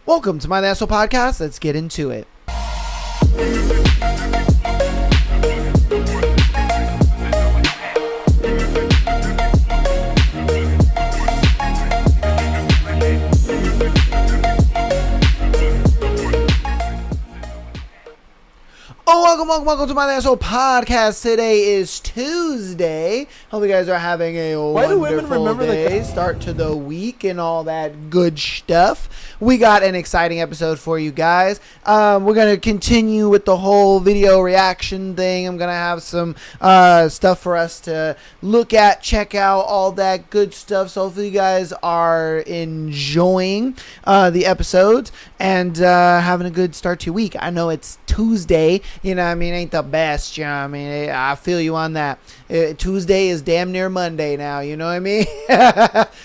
Welcome to my National Podcast. Let's get into it. Welcome to my National Podcast. Today is Tuesday. Hope you guys are having a wonderful day. Start to the week and all that good stuff. We got an exciting episode for you guys. We're going to continue with the whole video reaction thing. I'm going to have some stuff for us to look at, check out, all that good stuff. So hopefully you guys are enjoying the episodes and having a good start to your week. I know it's Tuesday, you know what I mean, ain't the best, you know what I mean, I feel you on that. Tuesday is damn near Monday now, you know what I mean?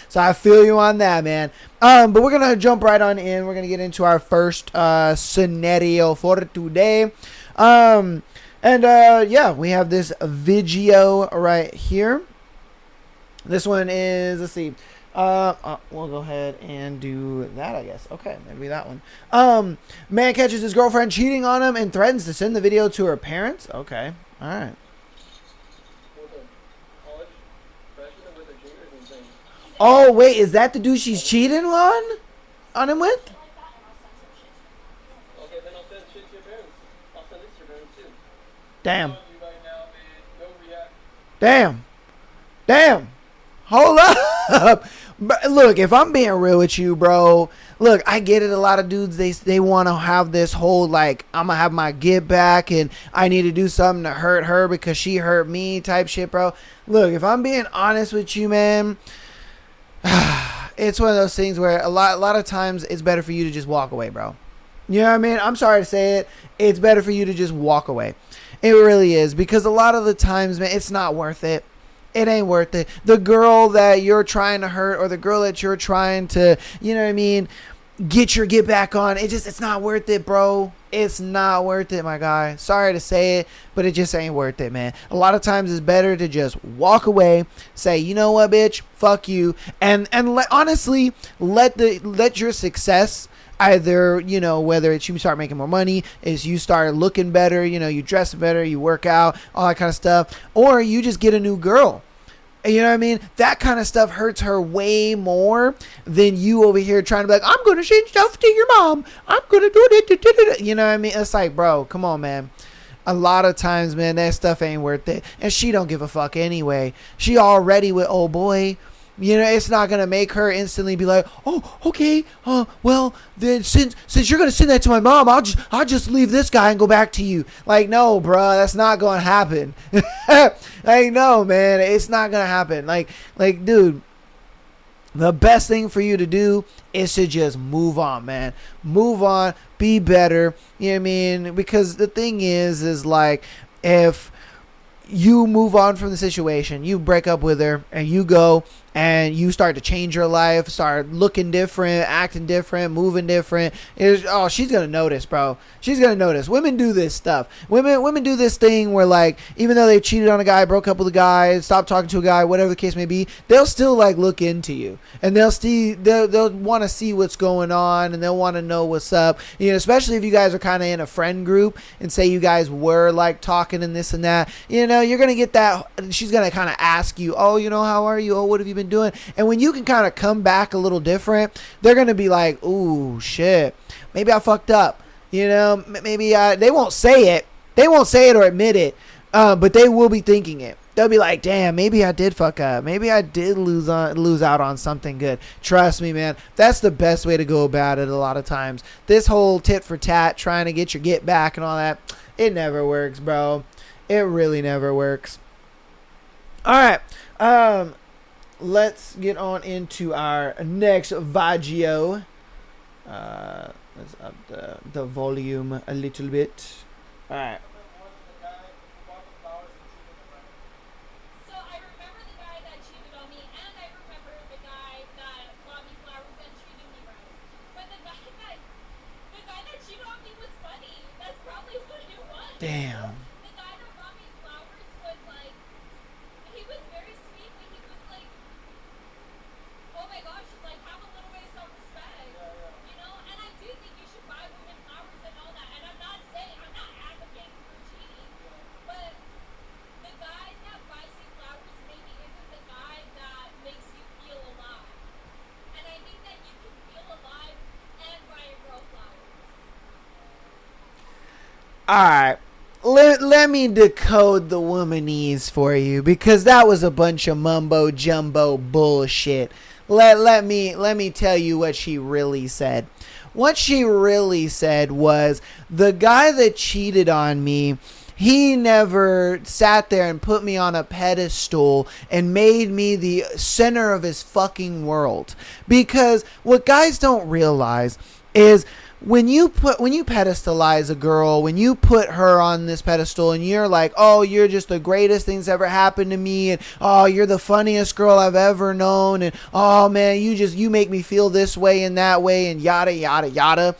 So I feel you on that, man. But we're going to jump right on in. We're going to get into our first scenario for today. Yeah, we have this video right here. This one is, let's see. We'll go ahead and do that, I guess. Okay, maybe that one. Man catches his girlfriend cheating on him and threatens to send the video to her parents. Okay, all right. Oh, wait, is that the dude she's cheating on him with? Okay, then I'll send shit to your parents. I'll send this to your parents too. Damn. Damn. Hold up. Look, if I'm being real with you, bro, look, I get it. A lot of dudes, they want to have this whole, like, I'm going to have my get back and I need to do something to hurt her because she hurt me type shit, bro. Look, if I'm being honest with you, man, it's one of those things where a lot of times it's better for you to just walk away, bro. You know what I mean? I'm sorry to say it. It's better for you to just walk away. It really is, because a lot of the times, man, it's not worth it. It ain't worth it. The girl that you're trying to hurt or the girl that you're trying to, you know what I mean, get back on, it's not worth it, bro. It's not worth it, my guy. Sorry to say it, but it just ain't worth it, man. A lot of times it's better to just walk away, say, you know what, bitch, fuck you, and honestly, let your success, either, you know, whether it's you start making more money, is you start looking better, you know, you dress better, you work out, all that kind of stuff, or you just get a new girl. You know what I mean? That kind of stuff hurts her way more than you over here trying to be like, I'm going to send stuff to your mom. I'm going to do it. You know what I mean? It's like, bro, come on, man. A lot of times, man, that stuff ain't worth it. And she don't give a fuck anyway. She already with old boy. You know, it's not going to make her instantly be like, oh, okay, well, then since you're going to send that to my mom, I'll just leave this guy and go back to you. Like, no, bro, that's not going to happen. Like, no, man, it's not going to happen. Like, dude, the best thing for you to do is to just move on, man. Move on, be better. You know what I mean? Because the thing is like, if you move on from the situation, you break up with her, and you go and you start to change your life, start looking different, acting different, moving different, she's gonna notice, bro. She's gonna notice. Women do this stuff. Women do this thing where, like, even though they cheated on a guy, broke up with a guy, stopped talking to a guy, whatever the case may be, they'll still, like, look into you, and they'll want to see what's going on, and they'll want to know what's up. You know, especially if you guys are kind of in a friend group, and say you guys were, like, talking and this and that. You know, you're gonna get that. She's gonna kind of ask you, oh, you know, how are you? Oh, what have you been doing? And when you can kind of come back a little different, they're gonna be like, ooh, shit, maybe I fucked up. You know, maybe they won't say it. They won't say it or admit it, but they will be thinking it. They'll be like, damn, maybe I did fuck up. Maybe I did lose out on something good. Trust me, man. That's the best way to go about it a lot of times. This whole tit for tat, trying to get your get back and all that, it never works, bro. It really never works. All right. Let's get on into our next video. Let's up the volume a little bit. All right. So I remember the guy that cheated on me, and I remember the guy that bought me flowers and treated me right. But the guy that cheated on me was funny. That's probably what it was. Damn. The guy that bought me flowers was like, he was very sweet, but he was like, oh my gosh, like, have a little bit of self-respect, you know? And I do All right. Let me decode the womanese for you, because that was a bunch of mumbo jumbo bullshit. Let me tell you what she really said. What she really said was, the guy that cheated on me, he never sat there and put me on a pedestal and made me the center of his fucking world. Because what guys don't realize is, when you pedestalize a girl, when you put her on this pedestal and you're like, oh, you're just the greatest thing's ever happened to me, and oh, you're the funniest girl I've ever known, and oh man, you make me feel this way and that way, and yada yada yada.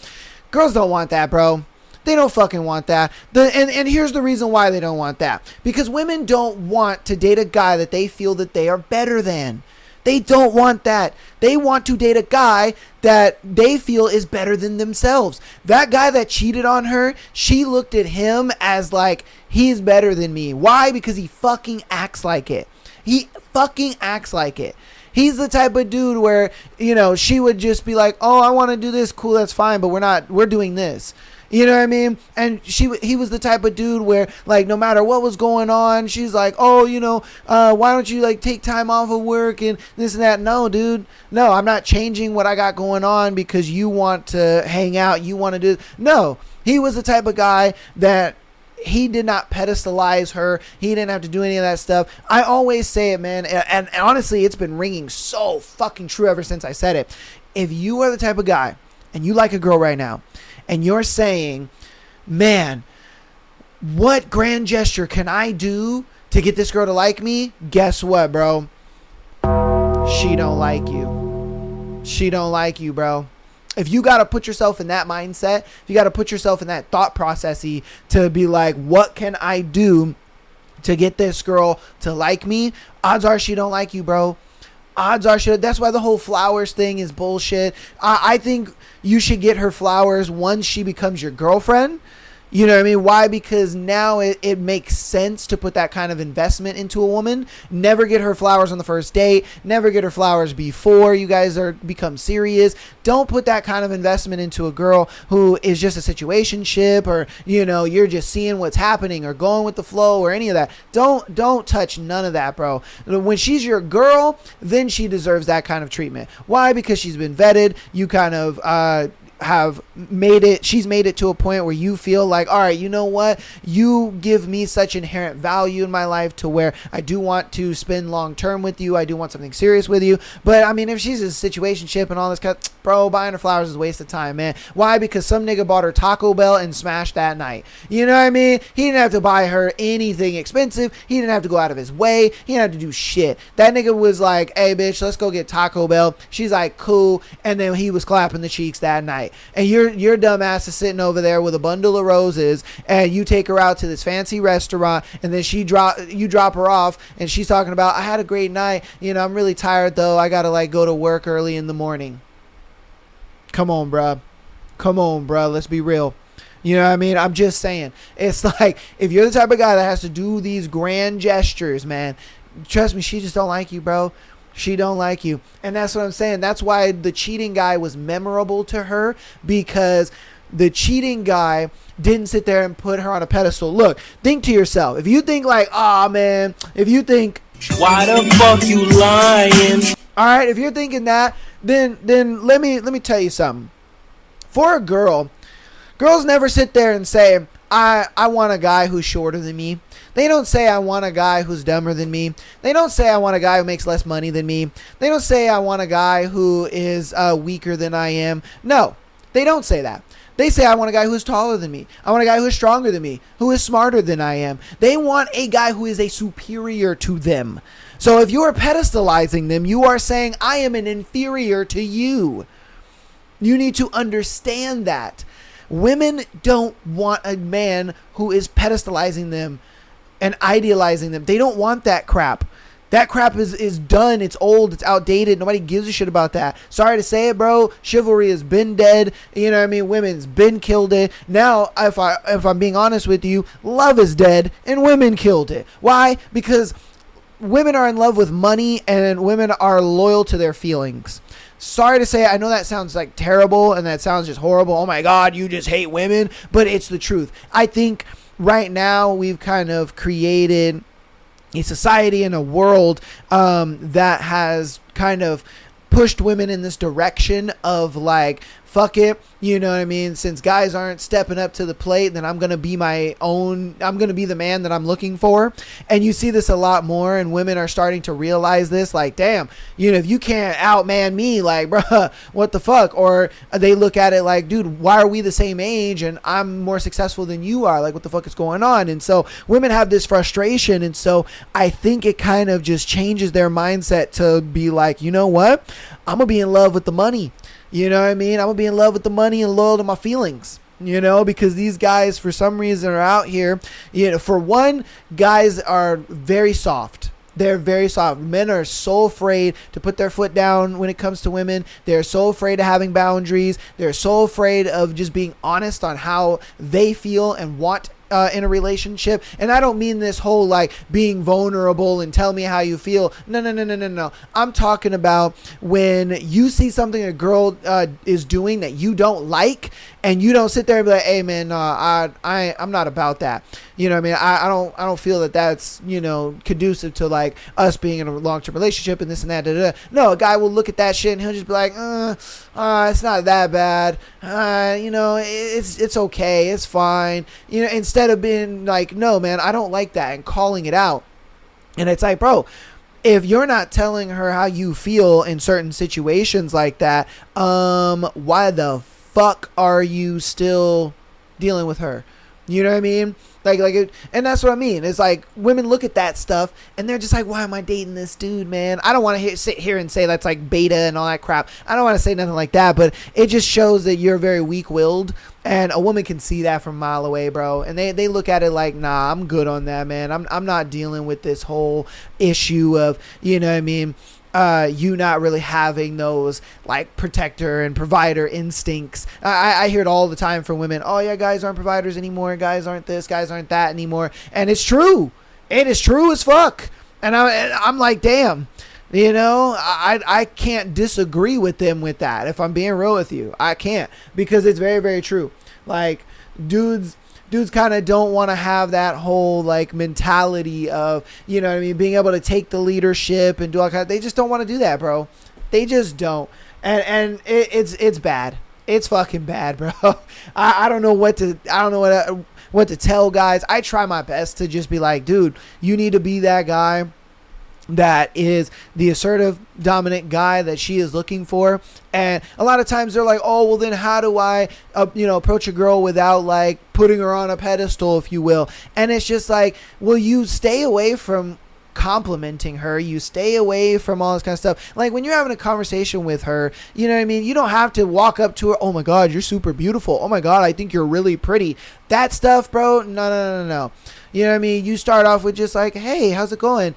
Girls don't want that, bro. They don't fucking want that. And here's the reason why they don't want that. Because women don't want to date a guy that they feel that they are better than. They don't want that. They want to date a guy that they feel is better than themselves. That guy that cheated on her, she looked at him as like, he's better than me. Why? Because he fucking acts like it. He fucking acts like it. He's the type of dude where, she would just be like, oh, I want to do this. Cool, that's fine. But we're doing this. You know what I mean? And he was the type of dude where, like, no matter what was going on, she's like, oh, why don't you, like, take time off of work and this and that? No, dude. No, I'm not changing what I got going on because you want to hang out. You want to do. No, he was the type of guy that he did not pedestalize her. He didn't have to do any of that stuff. I always say it, man. And honestly, it's been ringing so fucking true ever since I said it. If you are the type of guy and you like a girl right now, and you're saying, man, what grand gesture can I do to get this girl to like me? Guess what, bro? She don't like you. She don't like you, bro. If you got to put yourself in that mindset, if you got to put yourself in that thought processy to be like, what can I do to get this girl to like me? Odds are she don't like you, bro. Odds are that's why the whole flowers thing is bullshit. I think you should get her flowers once she becomes your girlfriend. You know what I mean? Why? Because now it makes sense to put that kind of investment into a woman. Never get her flowers on the first date. Never get her flowers before you guys become serious. Don't put that kind of investment into a girl who is just a situationship, or, you're just seeing what's happening or going with the flow or any of that. Don't touch none of that, bro. When she's your girl, then she deserves that kind of treatment. Why? Because she's been vetted. You kind of, she's made it to a point where you feel like, all right, you know what, you give me such inherent value in my life to where I do want to spend long term with you. I do want something serious with you. But I mean, if she's a situationship and all this kind, bro, buying her flowers is a waste of time, man. Why? Because some nigga bought her Taco Bell and smashed that night. You know what I mean? He didn't have to buy her anything expensive. He didn't have to go out of his way. He didn't have to do shit. That nigga was like, hey bitch, let's go get Taco Bell. She's like, cool. And then he was clapping the cheeks that night. And your dumb ass is sitting over there with a bundle of roses, and you take her out to this fancy restaurant, and then you drop her off, and she's talking about, I had a great night. I'm really tired though. I gotta like go to work early in the morning. Come on, bruh. Let's be real. You know what I mean? I'm just saying. It's like, if you're the type of guy that has to do these grand gestures, man, trust me, she just don't like you, bro. She don't like you. And that's what I'm saying. That's why the cheating guy was memorable to her, because the cheating guy didn't sit there and put her on a pedestal. Look, think to yourself. If you think like, man, if you think, why the fuck you lying? All right, if you're thinking that, then let me tell you something. For a girl, girls never sit there and say, I want a guy who's shorter than me. They don't say, I want a guy who's dumber than me. They don't say, I want a guy who makes less money than me. They don't say, I want a guy who is weaker than I am. No, they don't say that. They say, I want a guy who's taller than me. I want a guy who is stronger than me, who is smarter than I am. They want a guy who is a superior to them. So if you are pedestalizing them, you are saying, I am an inferior to you. You need to understand that. Women don't want a man who is pedestalizing them and idealizing them. They don't want that crap. That crap is done. It's old. It's outdated. Nobody gives a shit about that. Sorry to say it, bro. Chivalry has been dead. You know what I mean? Women's been killed it. Now, if I'm being honest with you, love is dead and women killed it. Why? Because women are in love with money and women are loyal to their feelings. sorry to say, I know that sounds like terrible and that sounds just horrible. Oh my God, you just hate women, but it's the truth. I think right now we've kind of created a society and a world that has kind of pushed women in this direction of like, fuck it, you know what I mean? Since guys aren't stepping up to the plate, then I'm going to be I'm going to be the man that I'm looking for. And you see this a lot more, and women are starting to realize this, like, damn, you know, if you can't outman me, like, bruh, what the fuck? Or they look at it like, dude, why are we the same age and I'm more successful than you are? Like, what the fuck is going on? And so women have this frustration. And so I think it kind of just changes their mindset to be like, you know what? I'm going to be in love with the money. You know what I mean? I'm going to be in love with the money and loyal to my feelings, you know, because these guys, for some reason, are out here. You know, for one, guys are very soft. They're very soft. Men are so afraid to put their foot down when it comes to women. They're so afraid of having boundaries. They're so afraid of just being honest on how they feel and want in a relationship. And I don't mean this whole like being vulnerable and tell me how you feel. No. I'm talking about when you see something a girl is doing that you don't like, and you don't sit there and be like, hey man, I'm not about that. You know what I mean? I don't feel that that's, you know, conducive to like us being in a long-term relationship and this and that. Da, da, da. No, a guy will look at that shit and he'll just be like, it's not that bad. You know, it's okay. It's fine. You know, instead of being like, no, man, I don't like that, and calling it out. And it's like, bro, if you're not telling her how you feel in certain situations like that, why the fuck are you still dealing with her? You know what I mean? And that's what I mean. It's like women look at that stuff and they're just like, why am I dating this dude, man? I don't want to sit here and say that's like beta and all that crap. I don't want to say nothing like that, but it just shows that you're very weak-willed, and a woman can see that from a mile away, bro. And they look at it like, nah, I'm good on that, man. I'm not dealing with this whole issue of, you know what I mean, you not really having those like protector and provider instincts. I hear it all the time from women. Oh yeah, guys aren't providers anymore. Guys aren't this. Guys aren't that anymore. And it's true. It is true as fuck. And I'm like, damn. You know, I can't disagree with them with that. If I'm being real with you, I can't, because it's very, very true. Like dudes kind of don't want to have that whole like mentality of, you know what I mean, being able to take the leadership and do all kind of, they just don't want to do that, bro. They just don't. And it's bad. It's fucking bad, bro. I don't know what to tell guys. I try my best to just be like, dude, you need to be that guy that is the assertive, dominant guy that she is looking for. And a lot of times they're like, oh, well then how do I approach a girl without like putting her on a pedestal, if you will? And it's just like, well, you stay away from complimenting her, you stay away from all this kind of stuff. Like when you're having a conversation with her, you know what I mean, you don't have to walk up to her, oh my god, you're super beautiful, oh my god, I think you're really pretty. That stuff, bro, no. You know what I mean? You start off with just like, hey, how's it going?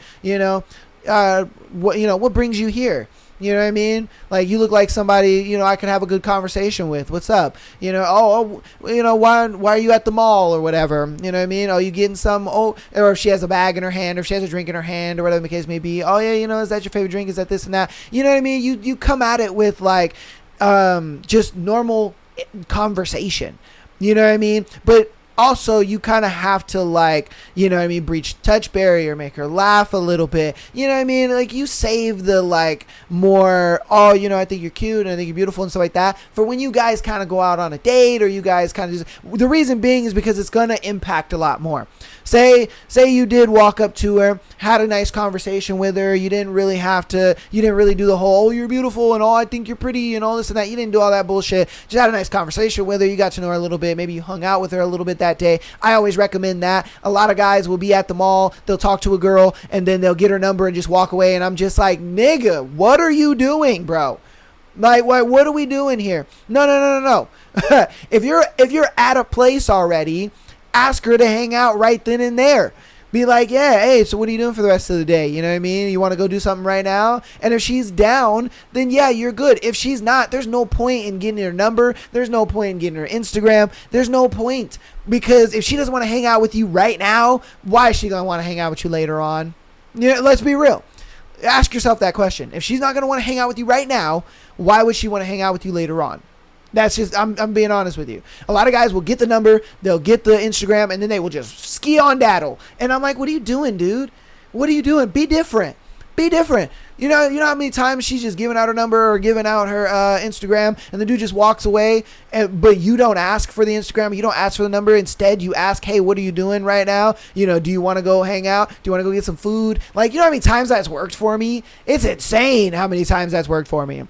What brings you here? You know what I mean? Like, you look like somebody, I can have a good conversation with. What's up? Why are you at the mall or whatever? You know what I mean? Oh, you getting some, or if she has a bag in her hand, or if she has a drink in her hand, or whatever the case may be. Oh, yeah, is that your favorite drink? Is that this and that? You know what I mean? You come at it with, like, just normal conversation. You know what I mean? But also, you kind of have to, like, breach touch barrier, make her laugh a little bit. You know what I mean? Like, you save the, like, more, I think you're cute and I think you're beautiful and stuff like that for when you guys kind of go out on a date, or you guys kind of just, the reason being is because it's going to impact a lot more. Say you did walk up to her, had a nice conversation with her. You didn't really do the whole, oh, you're beautiful and I think you're pretty and all this and that. You didn't do all that bullshit. Just had a nice conversation with her. You got to know her a little bit. Maybe you hung out with her a little bit that day. I always recommend that. A lot of guys will be at the mall. They'll talk to a girl and then they'll get her number and just walk away. And I'm just like, nigga, what are you doing, bro? Like, what are we doing here? No. If you're at a place already, ask her to hang out right then and there. Be like, yeah, hey, so what are you doing for the rest of the day? You know what I mean? You want to go do something right now? And if she's down, then yeah, you're good. If she's not, there's no point in getting her number. There's no point in getting her Instagram. There's no point. Because if she doesn't want to hang out with you right now, why is she going to want to hang out with you later on? Let's be real. Ask yourself that question. If she's not going to want to hang out with you right now, why would she want to hang out with you later on? That's just, I'm being honest with you. A lot of guys will get the number, they'll get the Instagram, and then they will just ski on daddle. And I'm like, what are you doing, dude? What are you doing? Be different. Be different. You know how many times she's just giving out her number or giving out her Instagram, and the dude just walks away, but you don't ask for the Instagram, you don't ask for the number. Instead, you ask, hey, what are you doing right now? Do you want to go hang out? Do you want to go get some food? Like, you know how many times that's worked for me? It's insane how many times that's worked for me.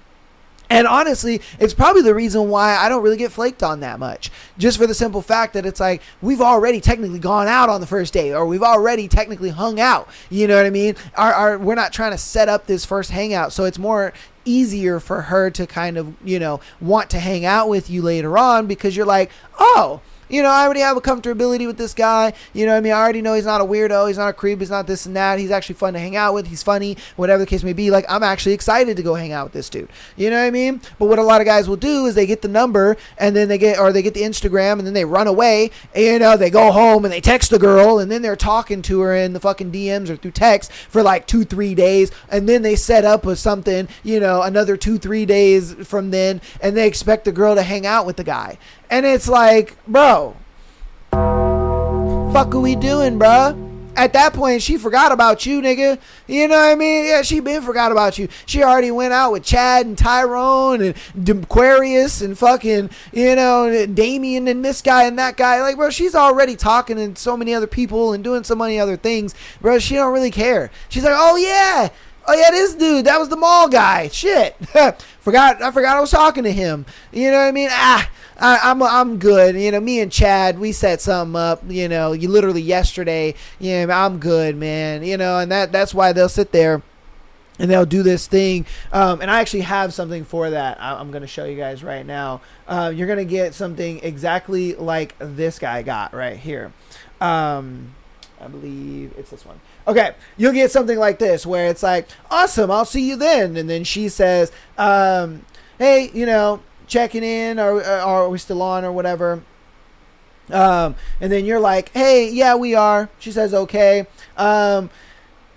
And honestly, it's probably the reason why I don't really get flaked on that much. Just for the simple fact that it's like, we've already technically gone out on the first date, or we've already technically hung out. You know what I mean? We're not trying to set up this first hangout. So it's more easier for her to kind of, want to hang out with you later on, because you're like, oh, I already have a comfortability with this guy. You know what I mean? I already know he's not a weirdo. He's not a creep. He's not this and that. He's actually fun to hang out with. He's funny, whatever the case may be. Like, I'm actually excited to go hang out with this dude. You know what I mean? But what a lot of guys will do is they get the number, and then they get the Instagram, and then they run away. And, they go home and they text the girl, and then they're talking to her in the fucking DMs or through text for like 2-3 days. And then they set up with something, another 2-3 days from then, and they expect the girl to hang out with the guy. And it's like, bro, fuck are we doing, bro? At that point, she forgot about you, nigga. You know what I mean? Yeah, she been forgot about you. She already went out with Chad and Tyrone and Aquarius and fucking, Damien and this guy and that guy. Like, bro, she's already talking to so many other people and doing so many other things. Bro, she don't really care. She's like, oh, yeah, this dude, that was the mall guy. Shit. I forgot I was talking to him. You know what I mean? I'm good. Me and Chad, we set something up, you literally yesterday. I'm good, man. And that's why they'll sit there and they'll do this thing. And I actually have something for that. I'm going to show you guys right now. You're going to get something exactly like this guy got right here. I believe it's this one. Okay, you'll get something like this where it's like, awesome, I'll see you then. And then she says, hey, checking in, or are we still on, or whatever. And then you're like, hey, yeah, we are. She says, okay. And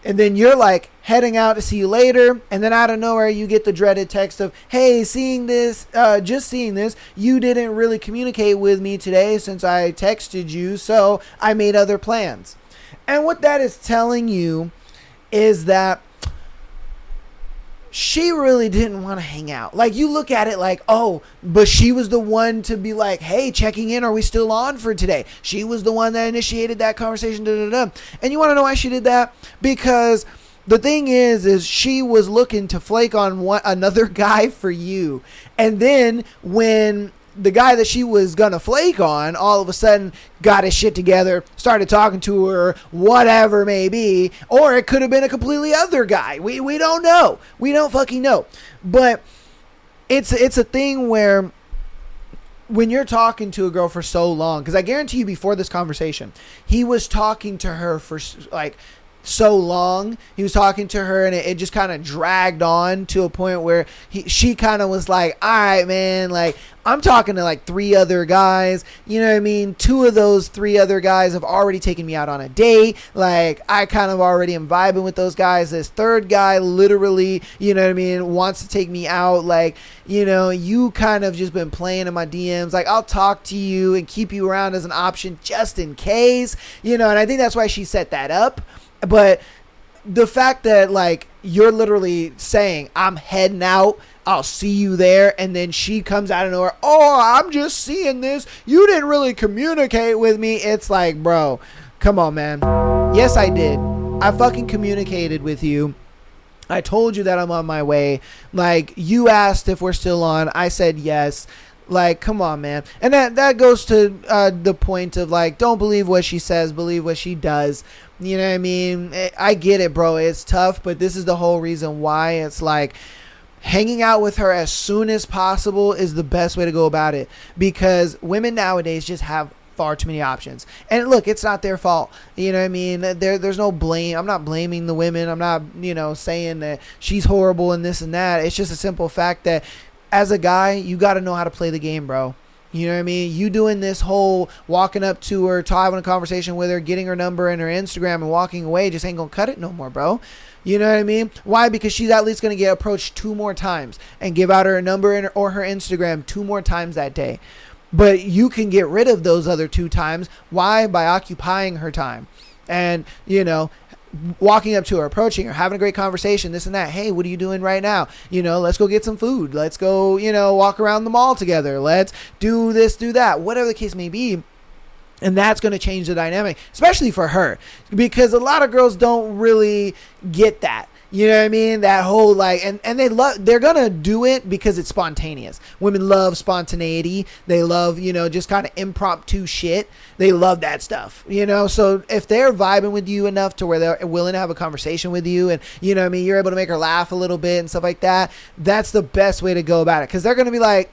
then you're like, heading out to see you later. And then out of nowhere, you get the dreaded text of, hey, just seeing this, you didn't really communicate with me today since I texted you, so I made other plans. And what that is telling you is that she really didn't want to hang out. Like, you look at it like, oh, but she was the one to be like, hey, checking in, are we still on for today? She was the one that initiated that conversation. And you want to know why she did that? Because the thing is she was looking to flake on another guy for you. And then when the guy that she was gonna flake on all of a sudden got his shit together, started talking to her, whatever may be, or it could have been a completely other guy. We don't know. We don't fucking know. But it's a thing where when you're talking to a girl for so long, because I guarantee you before this conversation, he was talking to her for like so long. He was talking to her, and it just kind of dragged on to a point where she kind of was like, all right, man, like, I'm talking to like 3 other guys, you know what I mean? 2 of those 3 other guys have already taken me out on a date. Like, I kind of already am vibing with those guys. This 3rd guy literally, you know what I mean, wants to take me out. Like, you kind of just been playing in my DMs. Like, I'll talk to you and keep you around as an option just in case, and I think that's why she set that up. But the fact that, like, you're literally saying, I'm heading out, I'll see you there, and then she comes out of nowhere, oh, I'm just seeing this, you didn't really communicate with me. It's like, bro, come on, man. Yes, I did. I fucking communicated with you. I told you that I'm on my way. Like, you asked if we're still on. I said yes. Like, come on, man. And that goes to the point of, like, don't believe what she says, believe what she does. You know what I mean? I get it, bro. It's tough, but this is the whole reason why it's like hanging out with her as soon as possible is the best way to go about it, because women nowadays just have far too many options. And look, it's not their fault. You know what I mean? There's no blame. I'm not blaming the women. I'm not, saying that she's horrible and this and that. It's just a simple fact that as a guy, you got to know how to play the game, bro. You know what I mean? You doing this whole walking up to her, having a conversation with her, getting her number and her Instagram and walking away just ain't gonna cut it no more, bro. You know what I mean? Why? Because she's at least going to get approached 2 more times and give out her number or her Instagram 2 more times that day. But you can get rid of those other 2 times. Why? By occupying her time and, you know, walking up to her, approaching her, having a great conversation, this and that. Hey, what are you doing right now? You know, let's go get some food. Let's go, you know, walk around the mall together. Let's do this, do that, whatever the case may be. And that's going to change the dynamic, especially for her, because a lot of girls don't really get that. You know what I mean? That whole like, and they're going to do it because it's spontaneous. Women love spontaneity. They love, you know, just kind of impromptu shit. They love that stuff, you know? So if they're vibing with you enough to where they're willing to have a conversation with you and, you know what I mean, you're able to make her laugh a little bit and stuff like that, that's the best way to go about it. Cause they're going to be like,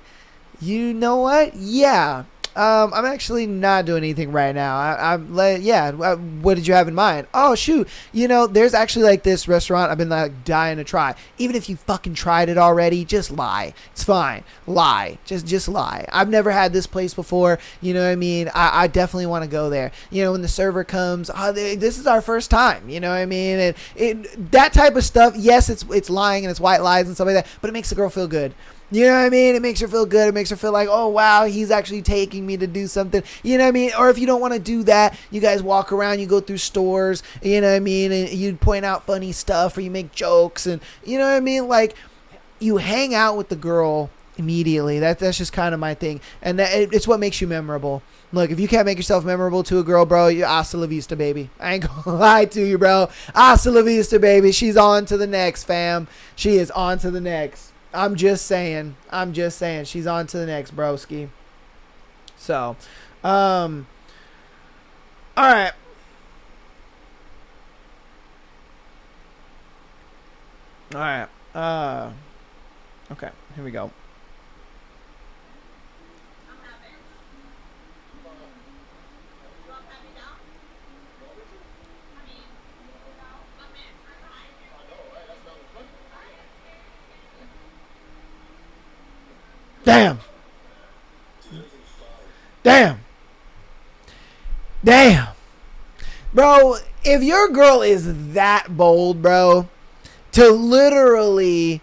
you know what? Yeah. I'm actually not doing anything right now. What did you have in mind? Oh, shoot. You know, there's actually like this restaurant I've been like dying to try. Even if you fucking tried it already, just lie. It's fine. Lie. Just lie. I've never had this place before. You know what I mean? I definitely want to go there. You know, when the server comes, this is our first time. You know what I mean? And that type of stuff, yes, it's lying and it's white lies and stuff like that, but it makes the girl feel good. You know what I mean? It makes her feel good. It makes her feel like, oh, wow, he's actually taking me to do something. You know what I mean? Or if you don't want to do that, you guys walk around, you go through stores, you know what I mean? And you point out funny stuff or you make jokes and, you know what I mean? Like, you hang out with the girl immediately. That's just kind of my thing. And it's what makes you memorable. Look, if you can't make yourself memorable to a girl, bro, you're hasta la vista, baby. I ain't gonna lie to you, bro. Hasta la vista, baby. She's on to the next, fam. She is on to the next. I'm just saying. She's on to the next, broski. So, all right. Okay, here we go. Damn. Bro, if your girl is that bold, bro, to literally,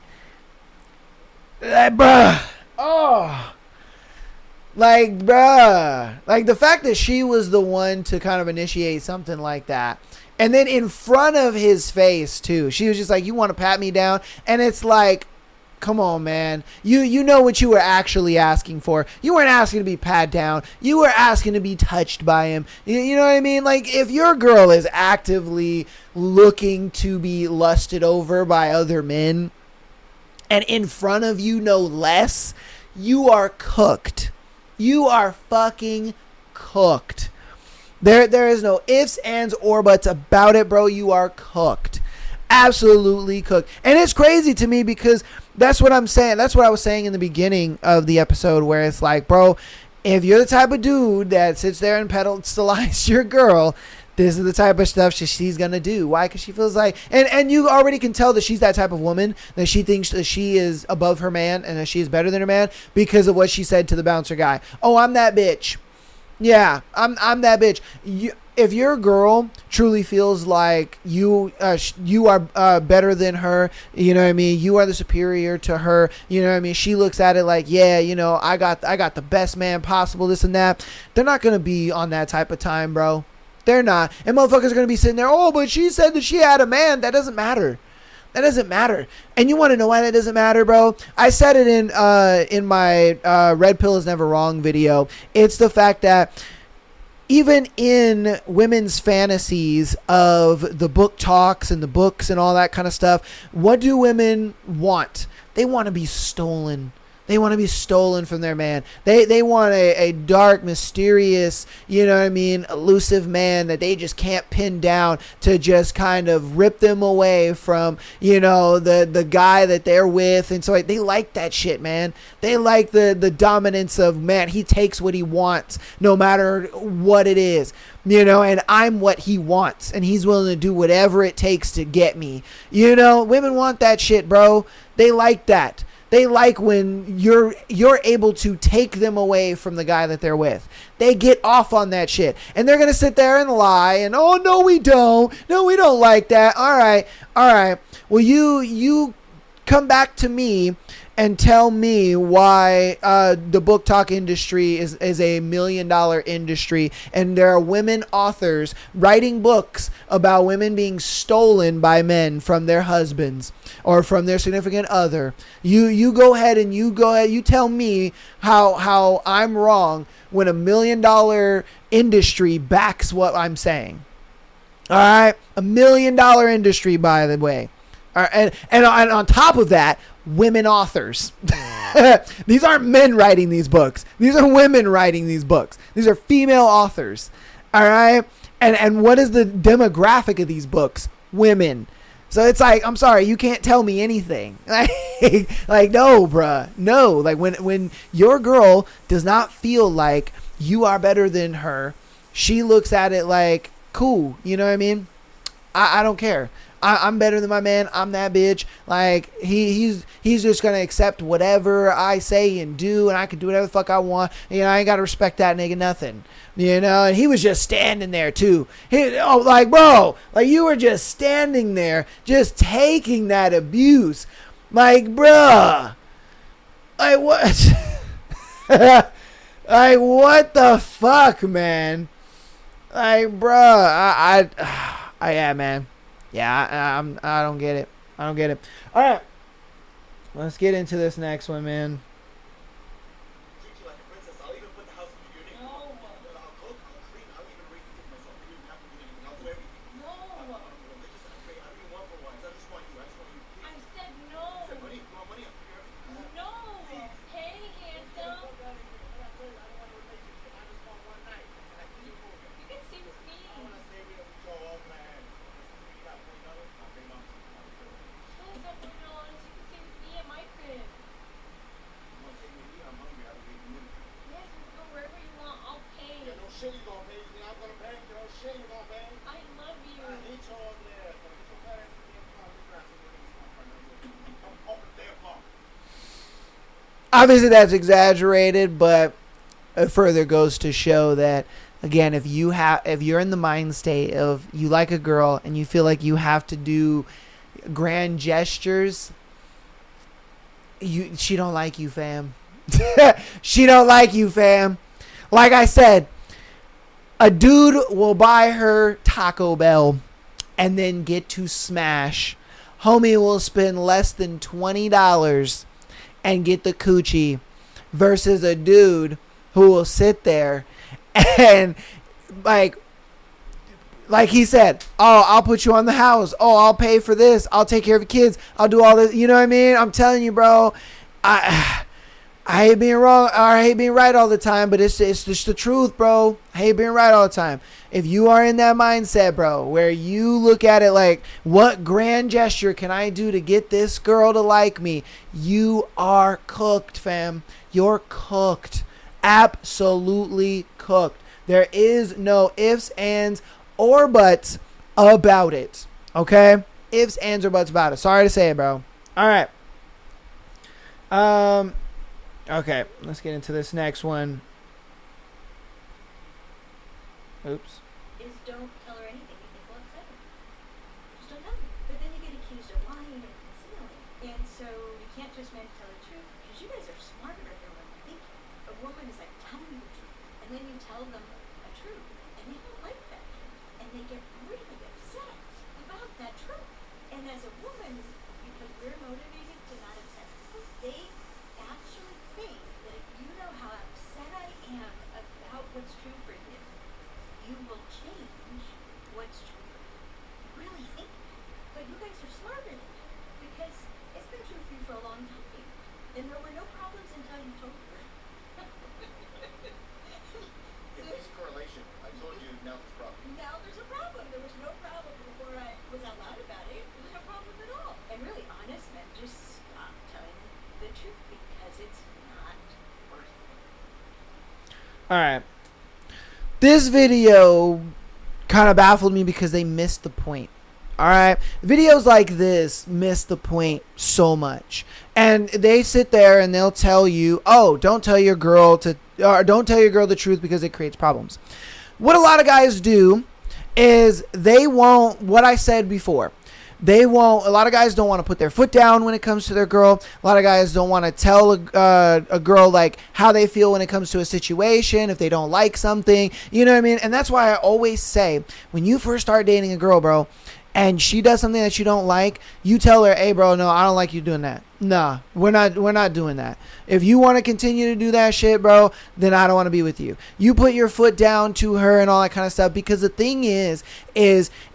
bruh, like the fact that she was the one to kind of initiate something like that. And then in front of his face, too. She was just like, you want to pat me down? And it's like, come on, man. You know what you were actually asking for. You weren't asking to be pat down. You were asking to be touched by him. You know what I mean? Like, if your girl is actively looking to be lusted over by other men, and in front of you no less, you are cooked. You are fucking cooked. There is no ifs, ands, or buts about it, bro. You are cooked. Absolutely cooked. And it's crazy to me because that's what I'm saying. That's what I was saying in the beginning of the episode, where it's like, bro, if you're the type of dude that sits there and pedestalizes your girl, this is the type of stuff she's going to do. Why? Because she feels like, and you already can tell that she's that type of woman, that she thinks that she is above her man and that she is better than her man because of what she said to the bouncer guy. Oh, I'm that bitch. Yeah, I'm that bitch. If your girl truly feels like you are better than her, you know what I mean, you are the superior to her, you know what I mean, she looks at it like, yeah, you know, I got the best man possible, this and that. They're not going to be on that type of time, bro. They're not. And motherfuckers are going to be sitting there, oh, but she said that she had a man. That doesn't matter. That doesn't matter. And you want to know why that doesn't matter, bro? I said it in my Red Pill is Never Wrong video. It's the fact that even in women's fantasies of the book talks and the books and all that kind of stuff, what do women want? They want to be stolen. They want to be stolen from their man. They want a dark, mysterious, you know what I mean, elusive man that they just can't pin down to just kind of rip them away from, you know, the guy that they're with. And so they like that shit, man. They like the dominance of, man, he takes what he wants no matter what it is. You know, and I'm what he wants, and he's willing to do whatever it takes to get me. You know, women want that shit, bro. They like that. They like when you're able to take them away from the guy that they're with. They get off on that shit. And they're going to sit there and lie and, oh, no, we don't. No, we don't like that. All right. Well, you come back to me and tell me why the book talk industry is a $1 million industry, and there are women authors writing books about women being stolen by men from their husbands or from their significant other. You go ahead and you tell me how I'm wrong when $1 million industry backs what I'm saying. All right, $1 million industry, by the way. All right, and on top of that, women authors. These aren't men writing these books. These are women writing these books. These are female authors. All right, and what is the demographic of these books? Women. So it's like, I'm sorry, you can't tell me anything. Like no, bruh, no. Like when your girl does not feel like you are better than her, she looks at it like, cool. You know what I mean? I don't care. I'm better than my man. I'm that bitch. Like he's just gonna accept whatever I say and do, and I can do whatever the fuck I want. You know, I ain't gotta respect that nigga nothing. You know, and he was just standing there too. Like bro, like you were just standing there, just taking that abuse. Like bruh, like what? Like what the fuck, man? Like bruh, yeah, man. Yeah, I don't get it. I don't get it. All right, let's get into this next one, man. Treat you like a princess. I'll even put the house in your name. No. I'll cook, I'll clean, I'll even raise the kids myself. You don't have to do anything. I'll do everything. No. I'm religious and I pray. I don't even want for wives. I just want you. I just want you. I Please. said no. You said money. You want money? I'll figure everything out. No. Hey, handsome. You can stay with me. No, it's not $40. You can stay with me at my crib. Yes, we can go wherever you want. I'll pay. I love you. Obviously, that's exaggerated, but it further goes to show that, again, if you're in the mind state of you like a girl and you feel like you have to do grand gestures, she don't like you, fam. She don't like you, fam. Like I said, a dude will buy her Taco Bell and then get to smash. Homie will spend less than $20 and get the coochie, versus a dude who will sit there and like he said, oh, I'll put you on the house. Oh, I'll pay for this. I'll take care of the kids. I'll do all this. You know what I mean? I'm telling you, bro. I hate being wrong, or I hate being right all the time, but it's just the truth, bro. I hate being right all the time. If you are in that mindset, bro, where you look at it like, what grand gesture can I do to get this girl to like me? You are cooked, fam. You're cooked. Absolutely cooked. There is no ifs, ands, or buts about it. Okay? Ifs, ands, or buts about it. Sorry to say it, bro. All right. Okay, let's get into this next one. Oops. Is don't tell her anything you think will upset her. Just don't tell her. But then you get accused of lying and concealing. And so you can't just manage to tell the truth because you guys are smarter than what you think. A woman is like, tell me the truth. And then you tell them a truth. And they don't like that truth. And they get really upset about that truth. And as a woman, because we're motivated to not upset people, they actually think that if you know how upset I am about what's true for you, you will change what's true for you. Really think that. But you guys are smarter than that because it's been true for you for a long time. And there were no problems until you told her. Basic correlation. I told you now there's a problem. Now there's a problem. There was no problem before I was out loud about it. There was no problem at all. And really honest men just stop telling the truth because it's not worth it. All right. This video kind of baffled me because they missed the point. All right. Videos like this miss the point so much. And they sit there and they'll tell you, oh, don't tell your girl the truth because it creates problems. What a lot of guys do is they won't, what I said before, a lot of guys don't want to put their foot down when it comes to their girl. A lot of guys don't want to tell a girl like how they feel when it comes to a situation, if they don't like something, you know what I mean? And that's why I always say, when you first start dating a girl, bro, and she does something that you don't like, you tell her, hey, bro, no, I don't like you doing that. Nah, we're not doing that. If you want to continue to do that shit, bro, then I don't want to be with you. You put your foot down to her and all that kind of stuff, because the thing is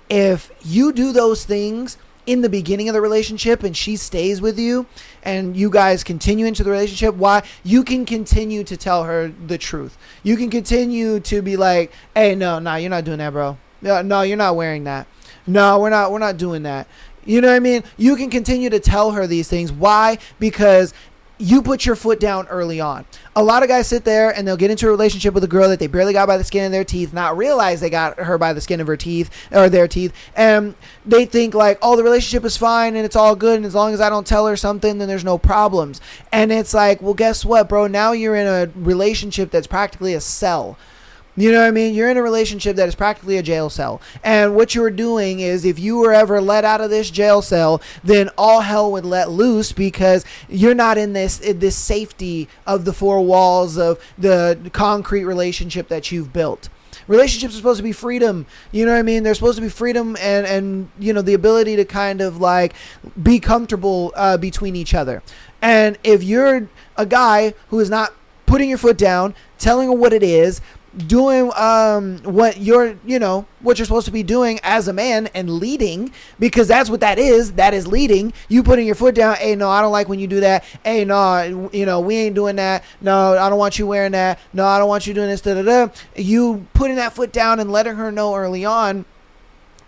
if you do those things in the beginning of the relationship and she stays with you and you guys continue into the relationship, why you can continue to tell her the truth. You can continue to be like, hey, no, you're not doing that, bro. No, you're not wearing that. No, we're not doing that. You know what I mean? You can continue to tell her these things. Why? Because you put your foot down early on. A lot of guys sit there and they'll get into a relationship with a girl that they barely got by the skin of their teeth, not realize they got her by the skin of her teeth or their teeth. And they think like, oh, the relationship is fine and it's all good. And as long as I don't tell her something, then there's no problems. And it's like, well, guess what, bro? Now you're in a relationship that's practically a cell. You know what I mean? You're in a relationship that is practically a jail cell. And what you're doing is, if you were ever let out of this jail cell, then all hell would let loose, because you're not in this safety of the four walls of the concrete relationship that you've built. Relationships are supposed to be freedom. You know what I mean? They're supposed to be freedom and you know, the ability to kind of like be comfortable between each other. And if you're a guy who is not putting your foot down, telling her what it is, doing what you're supposed to be doing as a man and leading, because that's what that is leading. You putting your foot down, hey, no, I don't like when you do that. Hey, no, we ain't doing that. No, I don't want you wearing that. No, I don't want you doing this. You putting that foot down and letting her know early on.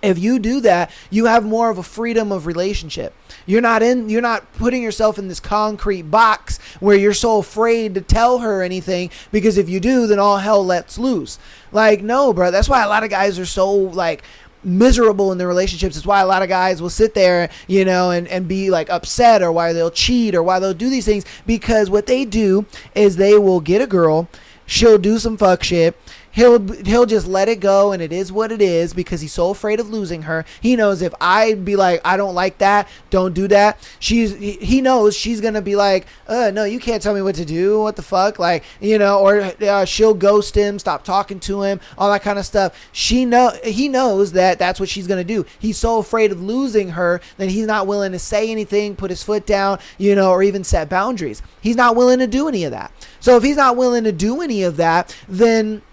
If you do that, you have more of a freedom of relationship. You're not putting yourself in this concrete box where you're so afraid to tell her anything, because if you do, then all hell lets loose. Like, no, bro. That's why a lot of guys are so like miserable in their relationships. It's why a lot of guys will sit there, and be like upset, or why they'll cheat, or why they'll do these things, because what they do is they will get a girl, she'll do some fuck shit. He'll just let it go, and it is what it is, because he's so afraid of losing her. He knows if I be like, I don't like that, don't do that, he knows she's gonna be like, no, you can't tell me what to do, what the fuck, like, or she'll ghost him, stop talking to him, all that kind of stuff. He knows that that's what she's gonna do. He's so afraid of losing her that he's not willing to say anything, put his foot down, or even set boundaries. He's not willing to do any of that. So if he's not willing to do any of that, then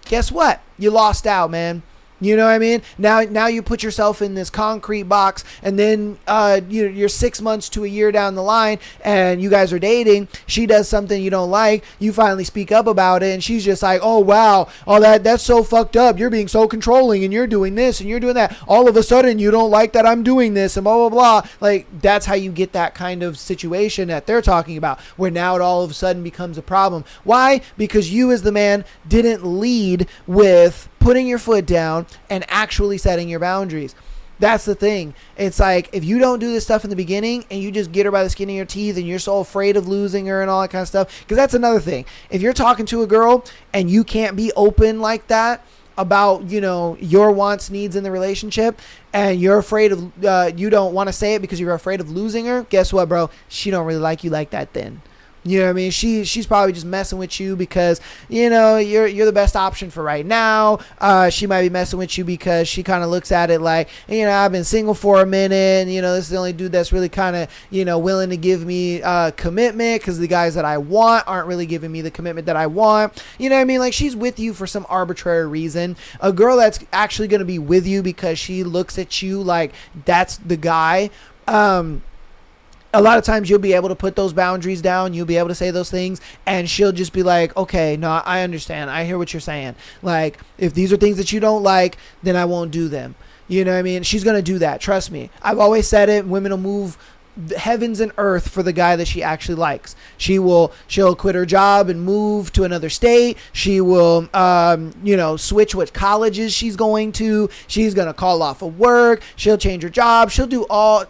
guess what? You lost out, man. You know what I mean? Now you put yourself in this concrete box, and then you're 6 months to a year down the line, and you guys are dating. She does something you don't like. You finally speak up about it, and she's just like, oh, wow. Oh, that's so fucked up. You're being so controlling, and you're doing this, and you're doing that. All of a sudden, you don't like that I'm doing this, and blah, blah, blah. Like, that's how you get that kind of situation that they're talking about, where now it all of a sudden becomes a problem. Why? Because you as the man didn't lead with putting your foot down and actually setting your boundaries. That's the thing. It's like, if you don't do this stuff in the beginning and you just get her by the skin of your teeth and you're so afraid of losing her and all that kind of stuff, because that's another thing. If you're talking to a girl and you can't be open like that about, your wants, needs in the relationship, and you're afraid of, you don't want to say it because you're afraid of losing her, guess what, bro? She don't really like you like that then. You know what I mean? She's probably just messing with you because, you're the best option for right now. She might be messing with you because she kind of looks at it like, I've been single for a minute. And, this is the only dude that's really kind of, willing to give me commitment, because the guys that I want aren't really giving me the commitment that I want. You know what I mean? Like, she's with you for some arbitrary reason. A girl that's actually going to be with you because she looks at you like that's the guy. A lot of times you'll be able to put those boundaries down. You'll be able to say those things, and she'll just be like, okay, no, I understand. I hear what you're saying. Like, if these are things that you don't like, then I won't do them. You know what I mean? She's going to do that. Trust me. I've always said it. Women will move heavens and earth for the guy that she actually likes. She'll quit her job and move to another state. She will, switch what colleges she's going to. She's going to call off of work. She'll change her job. She'll do all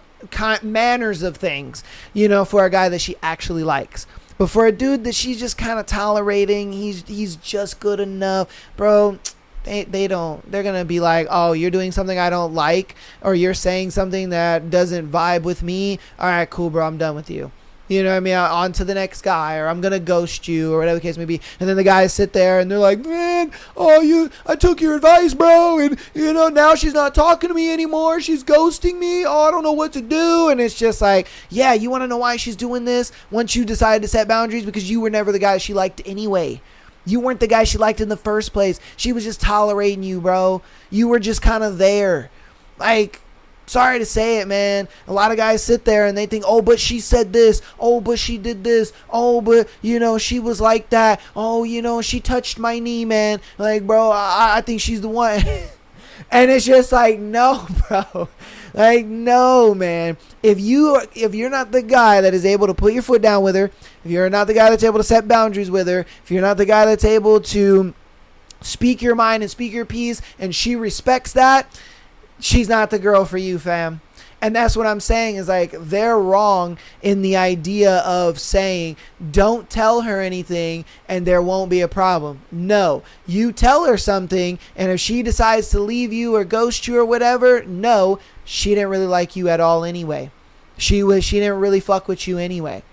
manners of things, for a guy that she actually likes. But for a dude that she's just kind of tolerating, he's just good enough, bro. They don't. They're going to be like, oh, you're doing something I don't like, or you're saying something that doesn't vibe with me. All right, cool, bro. I'm done with you. You know what I mean? On to the next guy, or I'm going to ghost you, or whatever the case may be. And then the guys sit there and they're like, man, I took your advice, bro. And, now she's not talking to me anymore. She's ghosting me. Oh, I don't know what to do. And it's just like, yeah, you want to know why she's doing this? Once you decided to set boundaries, because you were never the guy she liked anyway. You weren't the guy she liked in the first place. She was just tolerating you, bro. You were just kind of there. Like, sorry to say it, man. A lot of guys sit there and they think, oh, but she said this. Oh, but she did this. Oh, but, she was like that. Oh, she touched my knee, man. Like, bro, I think she's the one. And it's just like, no, bro. Like, no, man. If you're not the guy that is able to put your foot down with her, if you're not the guy that's able to set boundaries with her, if you're not the guy that's able to speak your mind and speak your piece, and she respects that, she's not the girl for you, fam. And that's what I'm saying is, like, they're wrong in the idea of saying, don't tell her anything and there won't be a problem. No, you tell her something, and if she decides to leave you or ghost you or whatever, no, she didn't really like you at all anyway. She didn't really fuck with you anyway.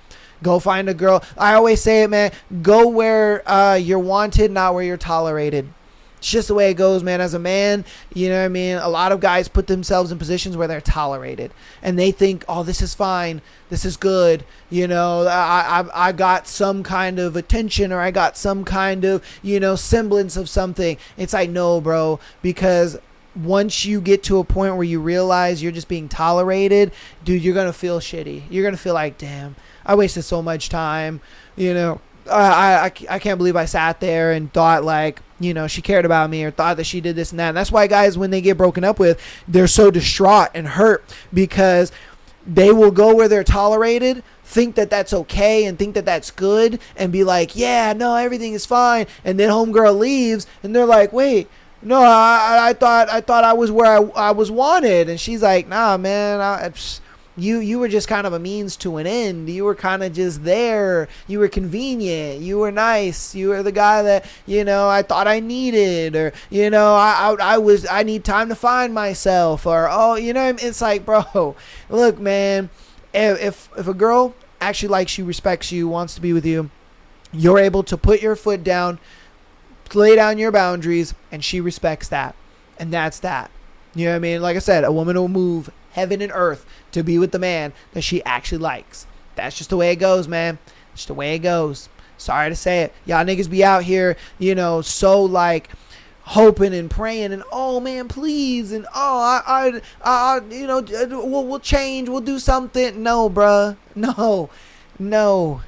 Go find a girl. I always say it, man. Go where you're wanted, not where you're tolerated. It's just the way it goes, man. As a man, you know what I mean? A lot of guys put themselves in positions where they're tolerated. And they think, oh, this is fine. This is good. I got some kind of attention, or I got some kind of, semblance of something. It's like, no, bro. Because once you get to a point where you realize you're just being tolerated, dude, you're going to feel shitty. You're going to feel like, damn, I wasted so much time. I can't believe I sat there and thought like, she cared about me, or thought that she did this and that. And that's why guys, when they get broken up with, they're so distraught and hurt, because they will go where they're tolerated, think that that's okay and think that that's good, and be like, yeah, no, everything is fine. And then homegirl leaves and they're like, wait, no, I thought I was where I was wanted. And she's like, nah, man, you were just kind of a means to an end. You were kind of just there. You were convenient. You were nice. You were the guy that, I thought I needed, or, I need time to find myself, or, it's like, bro, look, man, if a girl actually likes you, respects you, wants to be with you, you're able to put your foot down, lay down your boundaries, and she respects that. And that's that. You know what I mean? Like I said, a woman will move heaven and earth to be with the man that she actually likes. That's just the way it goes, man. It's the way it goes. Sorry to say it. Y'all niggas be out here, so like hoping and praying and, oh man, please, and we'll change, we'll do something. No, bruh. No.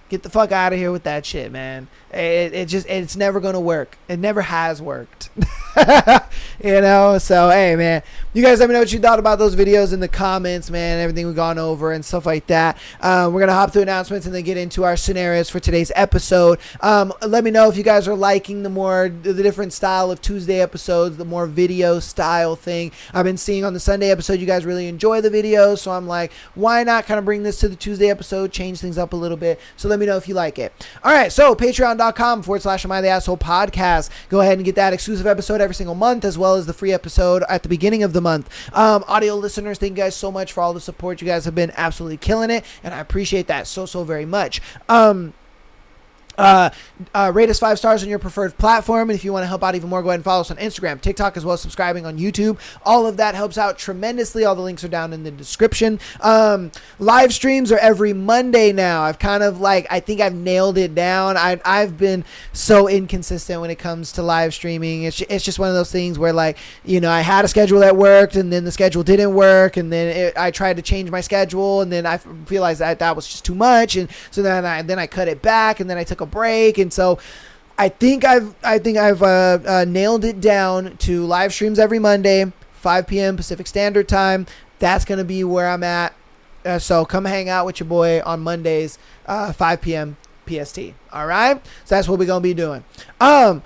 Get the fuck out of here with that shit, man. It's never gonna work. It never has worked. So hey, man, you guys let me know what you thought about those videos in the comments, man. Everything we've gone over and stuff like that. We're gonna hop through announcements and then get into our scenarios for today's episode. Let me know if you guys are liking the different style of Tuesday episodes, the more video style thing. I've been seeing on the Sunday episode you guys really enjoy the videos, so I'm like, why not kind of bring this to the Tuesday episode, change things up a little bit. So let me know if you like it. All right, so patreon.com/Am I the Asshole podcast. Go ahead and get that exclusive episode every single month, as well as the free episode at the beginning of the month. Audio listeners, thank you guys so much for all the support. You guys have been absolutely killing it, and I appreciate that so very much. Rate us 5 stars on your preferred platform, and if you want to help out even more, go ahead and follow us on Instagram, TikTok, as well as subscribing on YouTube. All of that helps out tremendously. All the links are down in the description. Live streams are every Monday now. I think I've nailed it down. I've been so inconsistent when it comes to live streaming. It's just one of those things where, I had a schedule that worked, and then the schedule didn't work, and then I tried to change my schedule, and then I realized that was just too much, and so then I cut it back, and then I took a break. And so I think I've nailed it down to live streams every Monday, 5 p.m. Pacific Standard Time. That's going to be where I'm at So come hang out with your boy on Mondays, 5 p.m. PST. All right. So that's what we're going to be doing. Yeah,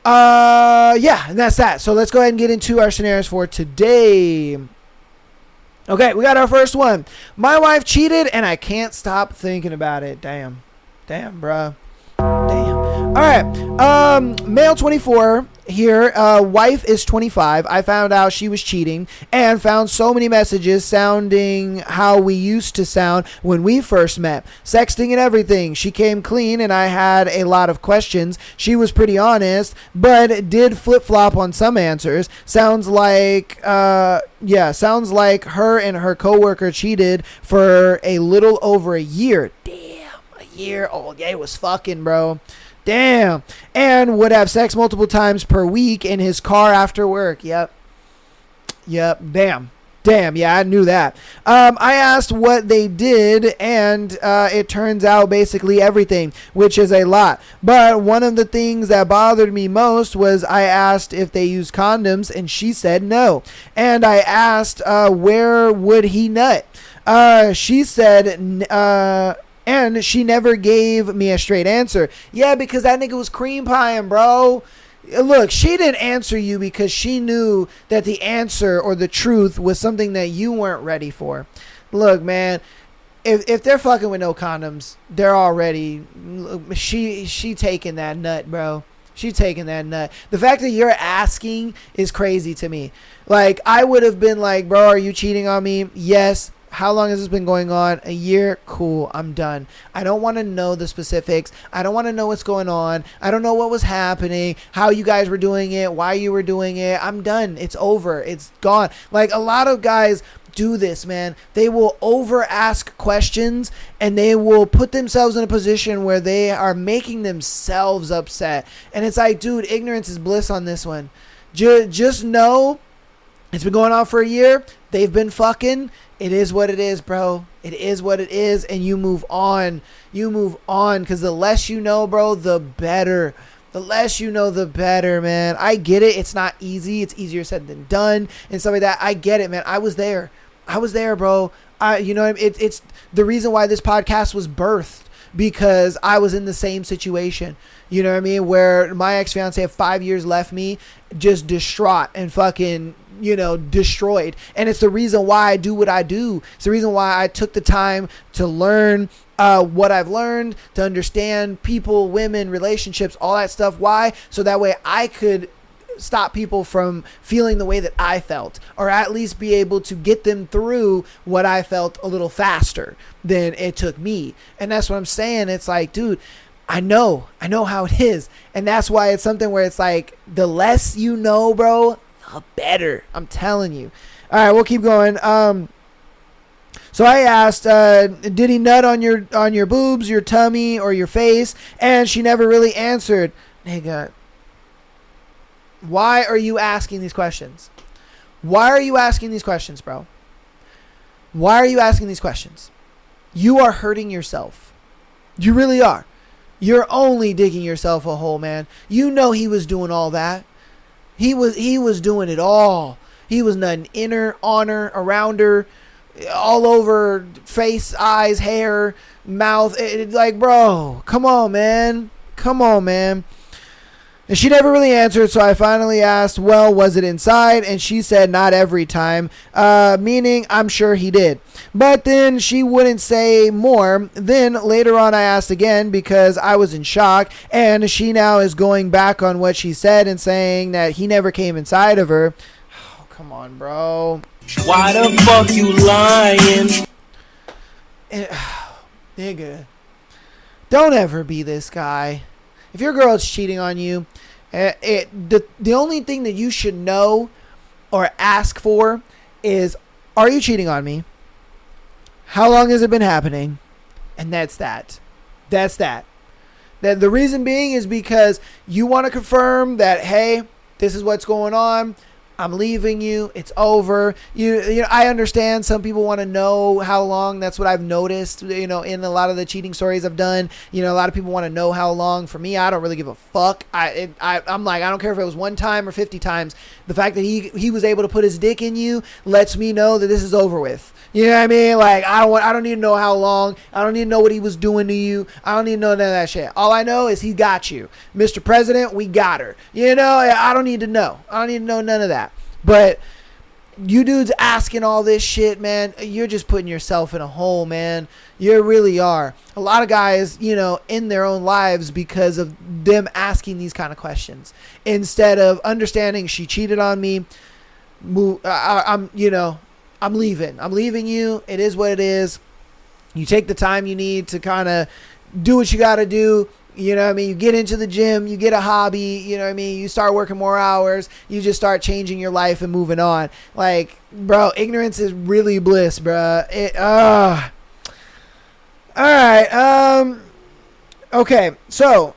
and that's that. So let's go ahead and get into our scenarios for today. Okay, we got our first one. My wife cheated and I can't stop thinking about it. Damn, bruh. Damn. All right. Male 24 here. Wife is 25. I found out she was cheating and found so many messages sounding how we used to sound when we first met. Sexting and everything. She came clean and I had a lot of questions. She was pretty honest, but did flip-flop on some answers. Sounds like her and her coworker cheated for a little over a year. Damn, a year. Oh, yeah, it was fucking, bro. Damn. And would have sex multiple times per week in his car after work. Yep. Damn. Yeah, I knew that. I asked what they did, and it turns out basically everything, which is a lot. But one of the things that bothered me most was I asked if they use condoms, and she said no. And I asked where would he nut. She said and she never gave me a straight answer. Yeah, because that nigga was cream pieing, bro. Look, she didn't answer you because she knew that the answer or the truth was something that you weren't ready for. Look, man, if they're fucking with no condoms, they're already... She taking that nut, bro. She taking that nut. The fact that you're asking is crazy to me. Like, I would have been like, bro, are you cheating on me? Yes. How long has this been going on? A year? Cool. I'm done. I don't want to know the specifics. I don't want to know what's going on. I don't know what was happening, how you guys were doing it, why you were doing it. I'm done. It's over. It's gone. Like, a lot of guys do this, man. They will over ask questions and they will put themselves in a position where they are making themselves upset. And it's like, dude, ignorance is bliss on this one. Just know it's been going on for a year. They've been fucking. It is what it is, bro. It is what it is, and you move on. You move on, because the less you know, bro, the better. The less you know, the better, man. I get it. It's not easy. It's easier said than done and stuff like that. I get it, man. I was there, bro. It's the reason why this podcast was birthed, because I was in the same situation. You know what I mean? Where my ex-fiance had 5 years left me, just distraught and fucking, destroyed. And it's the reason why I do what I do. It's the reason why I took the time to learn what I've learned, to understand people, women, relationships, all that stuff. Why? So that way I could stop people from feeling the way that I felt, or at least be able to get them through what I felt a little faster than it took me. And that's what I'm saying. It's like, dude, I know how it is. And that's why it's something where it's like, the less you know, bro, the better. I'm telling you. All right, we'll keep going. So I asked, did he nut on your boobs, your tummy, or your face? And she never really answered. Nigga, why are you asking these questions? Why are you asking these questions, bro? Why are you asking these questions? You are hurting yourself. You really are. You're only digging yourself a hole, man. You know he was doing all that. He was doing it all. He was nutting in her, on her, around her, all over, face, eyes, hair, mouth. Like, bro, come on, man. And she never really answered, so I finally asked, well, was it inside? And she said not every time, meaning I'm sure he did. But then she wouldn't say more. Then later on I asked again because I was in shock, and she now is going back on what she said and saying that he never came inside of her. Oh, come on, bro. Why the fuck you lying? Nigga, don't ever be this guy. If your girl's cheating on you, the only thing that you should know or ask for is, are you cheating on me? How long has it been happening? And that's that. The reason being is because you want to confirm that, hey, this is what's going on. I'm leaving you. It's over. You know, I understand some people want to know how long. That's what I've noticed, you know, in a lot of the cheating stories I've done. You know, a lot of people want to know how long. For me, I don't really give a fuck. I'm like, I don't care if it was 1 time or 50 times. The fact that he was able to put his dick in you lets me know that this is over with. You know what I mean? Like, I don't need to know how long. I don't need to know what he was doing to you. I don't need to know none of that shit. All I know is he got you. Mr. President, we got her. You know, I don't need to know. I don't need to know none of that. But you dudes asking all this shit, man, you're just putting yourself in a hole, man. You really are. A lot of guys, you know, in their own lives because of them asking these kind of questions. Instead of understanding she cheated on me, I'm leaving. I'm leaving you. It is what it is. You take the time you need to kind of do what you got to do. You know what I mean? You get into the gym, you get a hobby, you know what I mean? You start working more hours, you just start changing your life and moving on. Like, bro, ignorance is really bliss, bro. All right. Okay. So,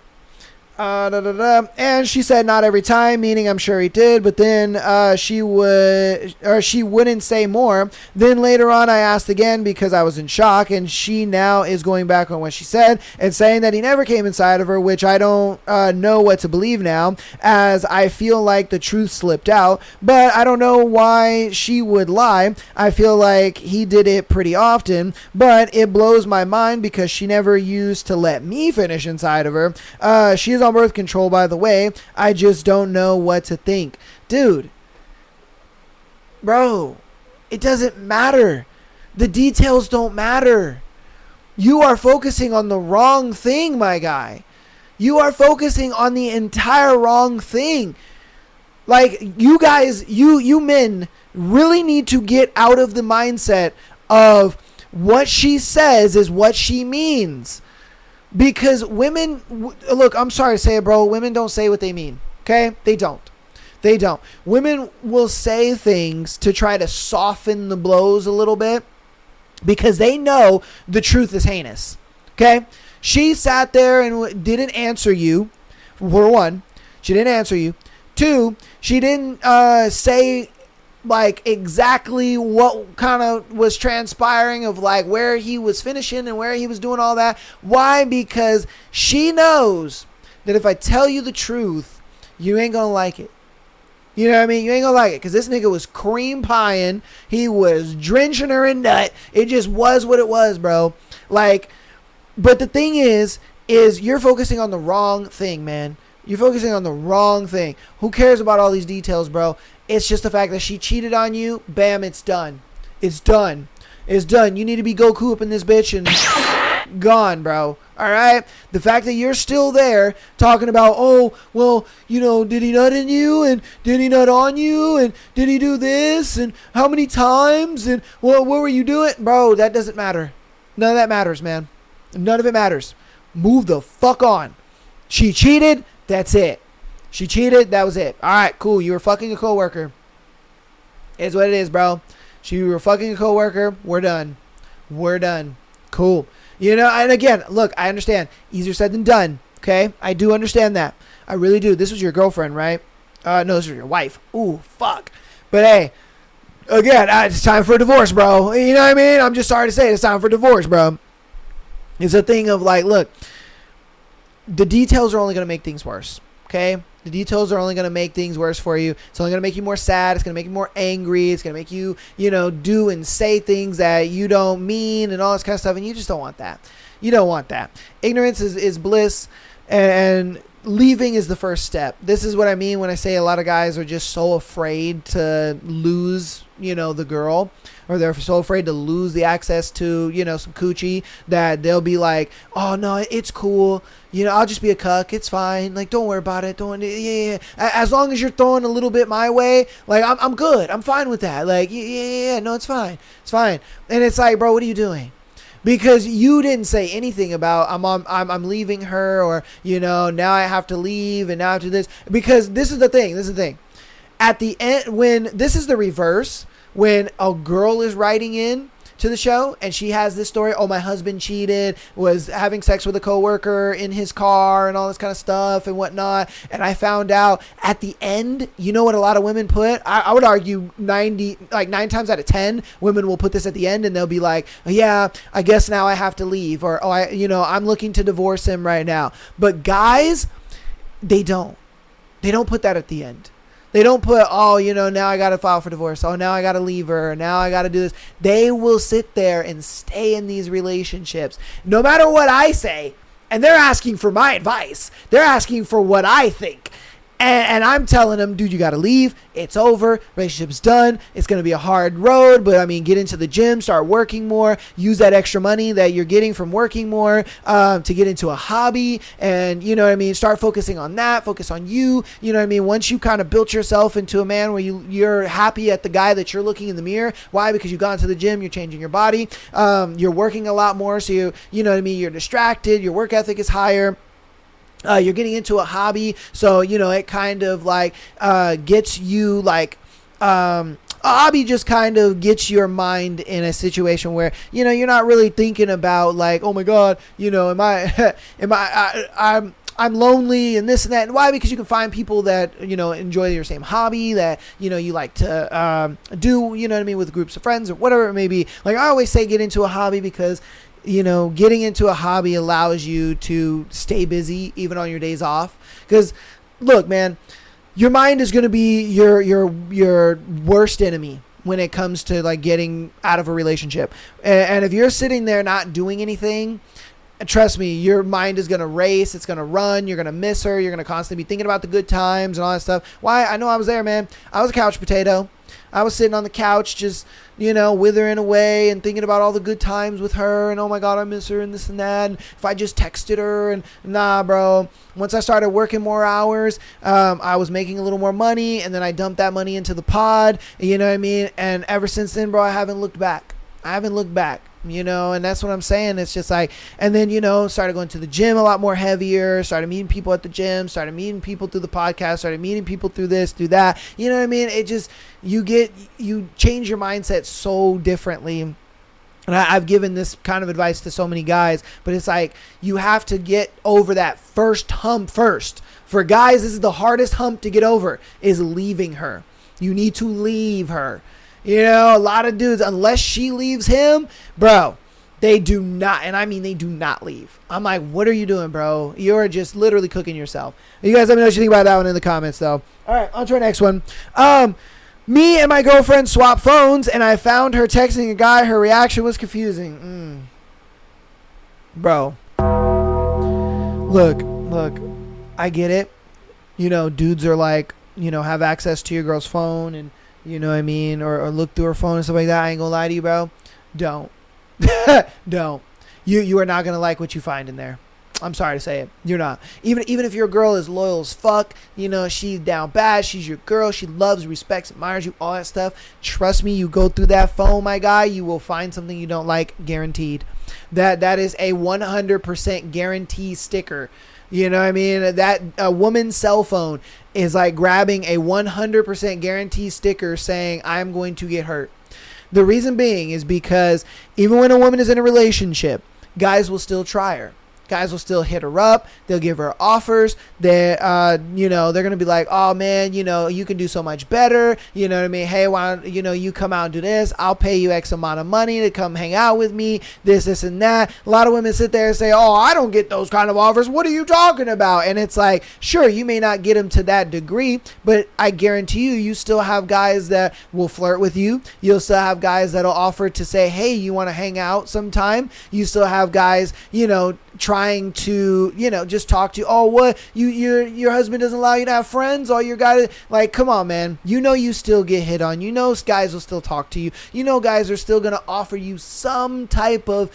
and she said not every time, meaning I'm sure he did, but then she wouldn't say more. Then later on I asked again because I was in shock, and she now is going back on what she said and saying that he never came inside of her, which I don't know what to believe now, as I feel like the truth slipped out, but I don't know why she would lie. I feel like he did it pretty often, but it blows my mind because she never used to let me finish inside of her. She is on birth control, by the way. I just don't know what to think. Dude, bro, it doesn't matter. The details don't matter. You are focusing on the wrong thing, my guy. You are focusing on the entire wrong thing. Like, you guys, you men really need to get out of the mindset of what she says is what she means. Because women, look, I'm sorry to say it, bro. Women don't say what they mean. Okay? They don't. They don't. Women will say things to try to soften the blows a little bit because they know the truth is heinous. Okay? She sat there and didn't answer you. For one, she didn't answer you. Two, she didn't say like exactly what kind of was transpiring of like where he was finishing and where he was doing all that. Why? Because she knows that if I tell you the truth, you ain't gonna like it. You know what I mean? You ain't gonna like it because this nigga was cream pieing. He was drenching her in nut. It just was what it was, bro. Like, but the thing is you're focusing on the wrong thing, man. You're focusing on the wrong thing. Who cares about all these details, bro? It's just the fact that she cheated on you. Bam, it's done. It's done. It's done. You need to be Goku up in this bitch and gone, bro. All right? The fact that you're still there talking about, oh, well, you know, did he nut in you? And did he nut on you? And did he do this? And how many times? And what were you doing? Bro, that doesn't matter. None of that matters, man. None of it matters. Move the fuck on. She cheated. That's it. She cheated. That was it. All right, cool. You were fucking a coworker. It's what it is, bro. You were fucking a coworker. We're done. We're done. Cool. You know, and again, look, I understand. Easier said than done. Okay? I do understand that. I really do. This was your girlfriend, right? No, this was your wife. Ooh, fuck. But hey, again, it's time for a divorce, bro. You know what I mean? I'm just sorry to say it. It's time for divorce, bro. It's a thing of like, look, the details are only going to make things worse. Okay? The details are only going to make things worse for you. It's only going to make you more sad. It's going to make you more angry. It's going to make you, you know, do and say things that you don't mean and all this kind of stuff. And you just don't want that. You don't want that. Ignorance is bliss, and leaving is the first step. This is what I mean when I say a lot of guys are just so afraid to lose, you know, the girl, or they're so afraid to lose the access to, you know, some coochie that they'll be like, oh no, it's cool. You know, I'll just be a cuck. It's fine. Like, don't worry about it. Yeah. As long as you're throwing a little bit my way, like, I'm good. I'm fine with that. Like, yeah. No, it's fine. It's fine. And it's like, bro, what are you doing? Because you didn't say anything about I'm leaving her, or, you know, now I have to leave and now I have to do this. Because this is the thing. At the end, when this is the reverse, when a girl is writing in to to the show, and she has this story. Oh, my husband cheated, was having sex with a coworker in his car and all this kind of stuff and whatnot. And I found out at the end, you know what a lot of women put? I would argue 9 times out of 10, women will put this at the end, and they'll be like, oh, yeah, I guess now I have to leave, or, oh, I'm looking to divorce him right now. But guys, they don't put that at the end. They don't put, oh, now I got to file for divorce. Oh, now I got to leave her. Now I got to do this. They will sit there and stay in these relationships no matter what I say. And they're asking for my advice. They're asking for what I think. And I'm telling them, dude, you got to leave. It's over. Relationship's done. It's going to be a hard road. But, I mean, get into the gym. Start working more. Use that extra money that you're getting from working more to get into a hobby. And, start focusing on that. Focus on you. Once you kind of built yourself into a man where you're happy at the guy that you're looking in the mirror. Why? Because you've gone to the gym. You're changing your body. You're working a lot more. So, you're distracted. Your work ethic is higher. You're getting into a hobby, so it kind of gets you a hobby just kind of gets your mind in a situation where you're not really thinking about oh my god, I'm lonely and this and that. And why? Because you can find people that enjoy your same hobby, that you like to do with groups of friends or whatever it may be. I always say, get into a hobby because getting into a hobby allows you to stay busy even on your days off. Because, look, man, your mind is going to be your worst enemy when it comes to getting out of a relationship. And if you're sitting there not doing anything, trust me, your mind is going to race. It's going to run. You're going to miss her. You're going to constantly be thinking about the good times and all that stuff. Why? I know I was there, man. I was a couch potato. I was sitting on the couch just, withering away and thinking about all the good times with her and, oh my God, I miss her and this and that. And if I just texted her and nah, bro. Once I started working more hours, I was making a little more money, and then I dumped that money into the pod, And ever since then, bro, I haven't looked back. And that's what I'm saying. It's just and then, started going to the gym a lot more heavier, started meeting people at the gym, started meeting people through the podcast, started meeting people through this, through that. It just, you change your mindset so differently. And I've given this kind of advice to so many guys, but it's you have to get over that first hump first. For guys, this is the hardest hump to get over, is leaving her. You need to leave her. A lot of dudes, unless she leaves him, bro, they do not. And I mean, they do not leave. I'm like, what are you doing, bro? You're just literally cooking yourself. You guys let me know what you think about that one in the comments, though. All right, on to our next one. Me and my girlfriend swapped phones, and I found her texting a guy. Her reaction was confusing. Bro. Look, I get it. Dudes are have access to your girl's phone and, or look through her phone and stuff like that. I ain't gonna lie to you, bro. Don't. Don't. You are not gonna like what you find in there. I'm sorry to say it. You're not. Even if your girl is loyal as fuck, she's down bad, she's your girl, she loves, respects, admires you, all that stuff. Trust me, you go through that phone, my guy, you will find something you don't like, guaranteed. That is a 100% guarantee sticker. That a woman's cell phone is like grabbing a 100% guarantee sticker saying, I'm going to get hurt. The reason being is because even when a woman is in a relationship, guys will still try her. Guys will still hit her up. They'll give her offers. They're going to be like, oh, man, you can do so much better. You know what I mean? Hey, why don't, you come out and do this. I'll pay you X amount of money to come hang out with me, this, and that. A lot of women sit there and say, oh, I don't get those kind of offers. What are you talking about? And it's like, sure, you may not get them to that degree, but I guarantee you still have guys that will flirt with you. You'll still have guys that'll offer to say, hey, you want to hang out sometime? You still have guys, trying to, just talk to you. Oh, what? Your husband doesn't allow you to have friends? Oh, your guy, come on, man. You still get hit on. Guys will still talk to you. Guys are still going to offer you some type of,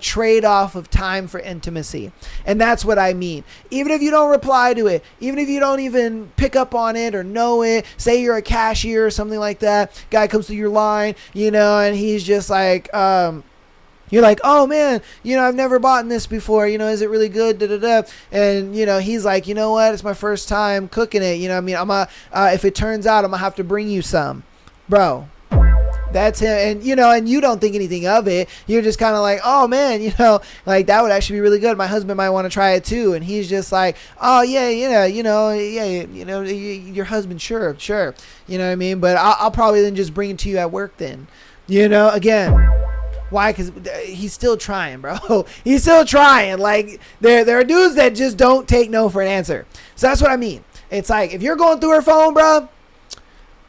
trade-off of time for intimacy. And that's what I mean. Even if you don't reply to it, even if you don't even pick up on it or know it, say you're a cashier or something like that, guy comes through your line, and he's just like, you're like, oh man, I've never bought this before. Is it really good? Da, da, da. And, he's like, you know what? It's my first time cooking it. If it turns out, I'm going to have to bring you some. Bro, That's him. And, and you don't think anything of it. You're just kind of like, oh, man, like that would actually be really good. My husband might want to try it too. And he's just like, oh, yeah, your husband, sure. You know what I mean? But I'll probably then just bring it to you at work then. Again. Why? Because he's still trying, bro. He's still trying. Like, there are dudes that just don't take no for an answer. So that's what I mean. It's like, if you're going through her phone, bro,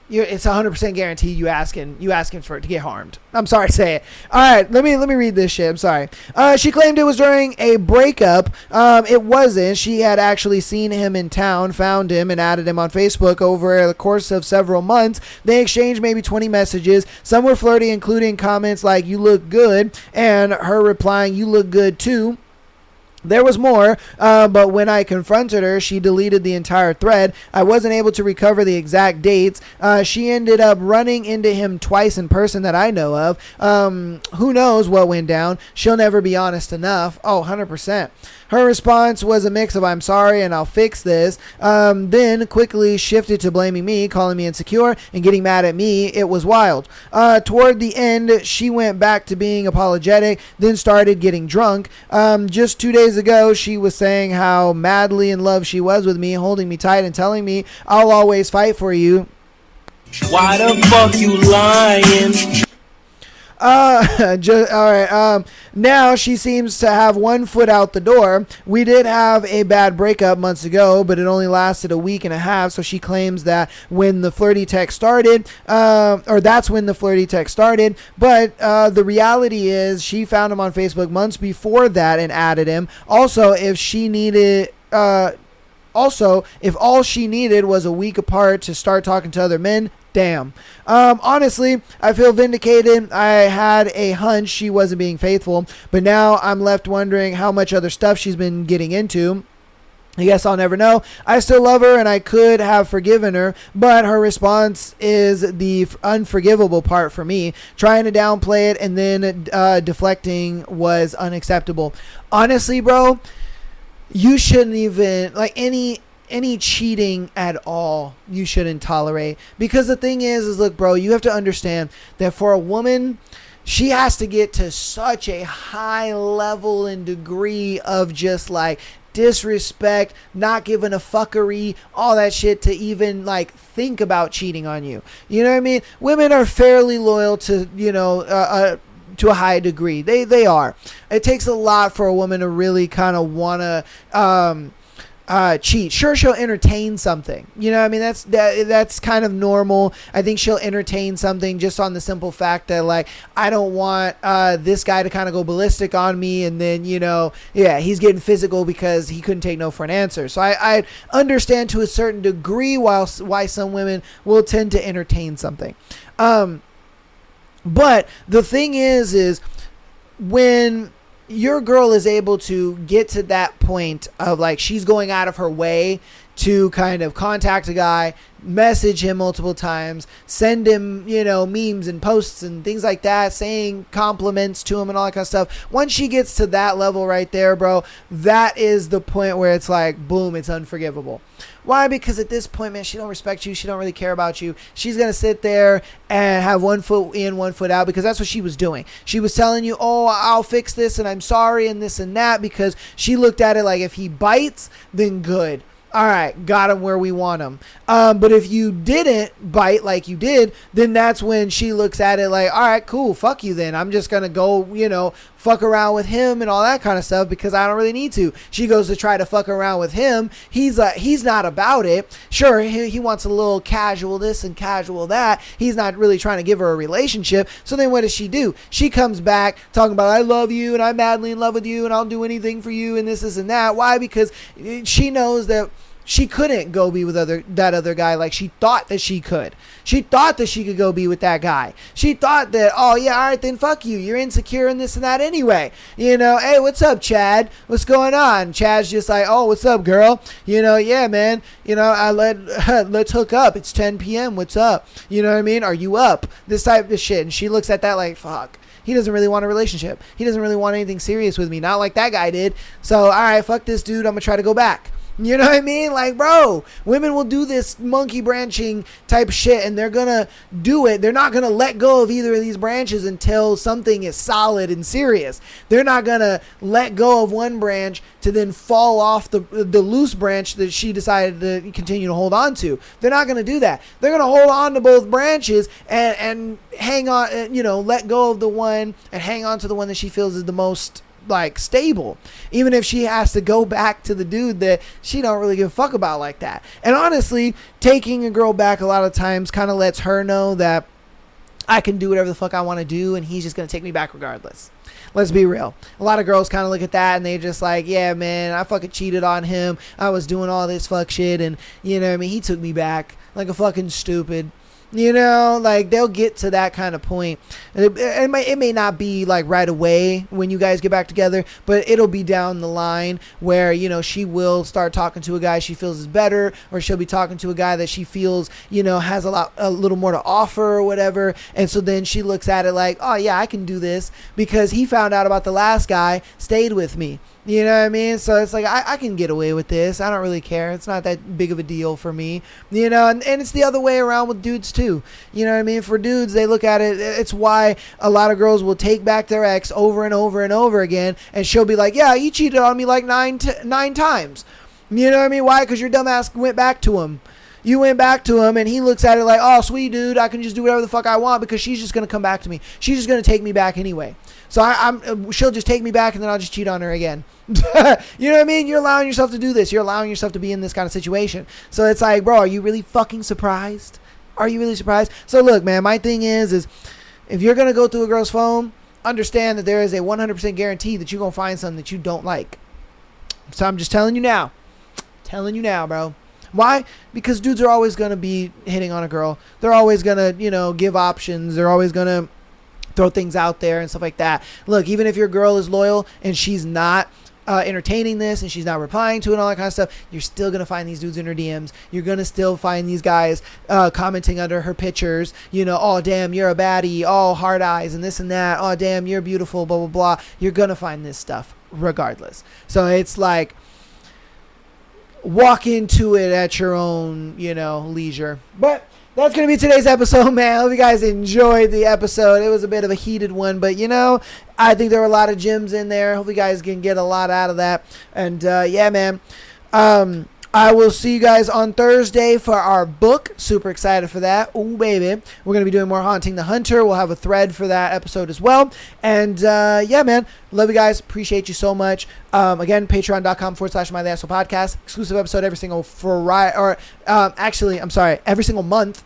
it's 100% guaranteed you asking for it to get harmed. I'm sorry to say it. All right, let me read this shit. I'm sorry. She claimed it was during a breakup. It wasn't. She had actually seen him in town, found him, and added him on Facebook over the course of several months. They exchanged maybe 20 messages. Some were flirty, including comments like, "You look good," and her replying, "You look good too." There was more, but when I confronted her, she deleted the entire thread. I wasn't able to recover the exact dates. She ended up running into him twice in person that I know of. Who knows what went down? She'll never be honest enough. Oh, 100%. Her response was a mix of "I'm sorry" and "I'll fix this." Then quickly shifted to blaming me, calling me insecure, and getting mad at me. It was wild. Toward the end, she went back to being apologetic, then started getting drunk. Just 2 days ago, she was saying how madly in love she was with me, holding me tight and telling me, "I'll always fight for you." Why the fuck you lying? All right. Now she seems to have one foot out the door. We did have a bad breakup months ago, but it only lasted a week and a half. So she claims that when the flirty text started, that's when the flirty text started. But the reality is she found him on Facebook months before that and added him. Also, if all she needed was a week apart to start talking to other men, damn. Honestly, I feel vindicated. I had a hunch she wasn't being faithful, but now I'm left wondering how much other stuff she's been getting into. I guess I'll never know. I still love her and I could have forgiven her, but her response is the unforgivable part for me. Trying to downplay it and then deflecting was unacceptable. Honestly, bro, you shouldn't even, like, any cheating at all, you shouldn't tolerate. Because the thing is look, bro, you have to understand that for a woman, she has to get to such a high level and degree of just like disrespect, not giving a fuckery, all that shit to even like think about cheating on you. You know what I mean? Women are fairly loyal to, to a high degree. They are. It takes a lot for a woman to really kind of want to cheat. Sure, she'll entertain something. You know what I mean? That's kind of normal. I think she'll entertain something just on the simple fact that, like, I don't want this guy to kind of go ballistic on me, and then, he's getting physical because he couldn't take no for an answer. So I understand to a certain degree why some women will tend to entertain something. But the thing is when your girl is able to get to that point of like she's going out of her way to kind of contact a guy, message him multiple times, send him, memes and posts and things like that, saying compliments to him and all that kind of stuff. Once she gets to that level right there, bro, that is the point where it's like, boom, it's unforgivable. Why? Because at this point, man, she don't respect you. She don't really care about you. She's going to sit there and have 1 foot in, 1 foot out, because that's what she was doing. She was telling you, oh, I'll fix this and I'm sorry and this and that, because she looked at it like if he bites, then good. All right, got him where we want him. But if you didn't bite like you did, then that's when she looks at it like, all right, cool, fuck you then. I'm just going to go, fuck around with him and all that kind of stuff because I don't really need to. She goes to try to fuck around with him. He's not about it. Sure, he wants a little casual this and casual that. He's not really trying to give her a relationship. So then what does she do? She comes back talking about, I love you and I'm madly in love with you and I'll do anything for you and this and that. Why? Because she knows that she couldn't go be with that other guy like she thought that she could. She thought that she could go be with that guy. She thought that, oh yeah, all right, then fuck you. You're insecure and this and that anyway. Hey, what's up, Chad? What's going on? Chad's just like, oh, what's up, girl? Yeah, man. Let's hook up. It's 10 p.m. What's up? You know what I mean? Are you up? This type of shit. And she looks at that like, fuck. He doesn't really want a relationship. He doesn't really want anything serious with me. Not like that guy did. So, all right, fuck this dude. I'm going to try to go back. You know what I mean? Like, bro, women will do this monkey branching type shit, and they're gonna do it. They're not gonna let go of either of these branches until something is solid and serious. They're not gonna let go of one branch to then fall off the loose branch that she decided to continue to hold on to. They're not gonna do that. They're gonna hold on to both branches and hang on, let go of the one and hang on to the one that she feels is the most like stable, even if she has to go back to the dude that she don't really give a fuck about like that. And honestly, taking a girl back a lot of times kind of lets her know that I can do whatever the fuck I want to do, and he's just gonna take me back regardless. Let's be real. A lot of girls kind of look at that and they just like, yeah, man, I fucking cheated on him. I was doing all this fuck shit, and you know what I mean, he took me back like a fucking stupid. Like they'll get to that kind of point. It may not be like right away when you guys get back together, but it'll be down the line where, she will start talking to a guy she feels is better, or she'll be talking to a guy that she feels, has a little more to offer or whatever. And so then she looks at it like, oh yeah, I can do this because he found out about the last guy, stayed with me. You know what I mean? So it's like, I can get away with this. I don't really care. It's not that big of a deal for me. And it's the other way around with dudes too. You know what I mean? For dudes, they look at it. It's why a lot of girls will take back their ex over and over and over again. And she'll be like, yeah, you cheated on me like nine times. You know what I mean? Why? Because your dumb ass went back to him. You went back to him, and he looks at it like, oh, sweet dude, I can just do whatever the fuck I want because she's just going to come back to me. She's just going to take me back anyway. So she'll just take me back, and then I'll just cheat on her again. You know what I mean? You're allowing yourself to do this. You're allowing yourself to be in this kind of situation. So it's like, bro, are you really fucking surprised? Are you really surprised? So look, man, my thing is if you're going to go through a girl's phone, understand that there is a 100% guarantee that you're going to find something that you don't like. So I'm just telling you now. Telling you now, bro. Why? Because dudes are always going to be hitting on a girl. They're always going to, give options. They're always going to throw things out there and stuff like that. Look, even if your girl is loyal and she's not entertaining this and she's not replying to it and all that kind of stuff, you're still going to find these dudes in her DMs. You're going to still find these guys commenting under her pictures, oh, damn, you're a baddie, oh, hard eyes and this and that, oh, damn, you're beautiful, blah, blah, blah. You're going to find this stuff regardless. So it's like, walk into it at your own, leisure. But that's going to be today's episode, man. I hope you guys enjoyed the episode. It was a bit of a heated one, but, I think there were a lot of gems in there. Hope you guys can get a lot out of that. And, yeah, man. I will see you guys on Thursday for our book. Super excited for that. Ooh, baby. We're going to be doing more Haunting the Hunter. We'll have a thread for that episode as well. And, yeah, man. Love you guys. Appreciate you so much. Again, patreon.com/MyLastSoul Podcast. Exclusive episode every single Friday. Or, actually, I'm sorry. Every single month.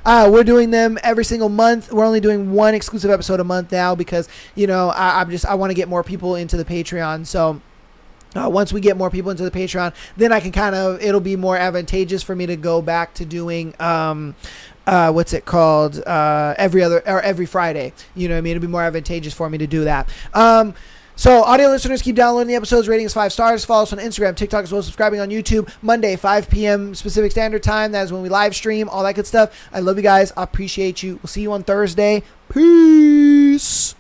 We're doing them every single month. We're only doing one exclusive episode a month now because, I want to get more people into the Patreon. So, once we get more people into the Patreon, then I can it'll be more advantageous for me to go back to doing, what's it called? Every Friday. You know what I mean? It'll be more advantageous for me to do that. So audio listeners, keep downloading the episodes, rating us 5 stars, follow us on Instagram, TikTok, as well as subscribing on YouTube. Monday, 5 p.m. Pacific Standard Time. That is when we live stream, all that good stuff. I love you guys. I appreciate you. We'll see you on Thursday. Peace.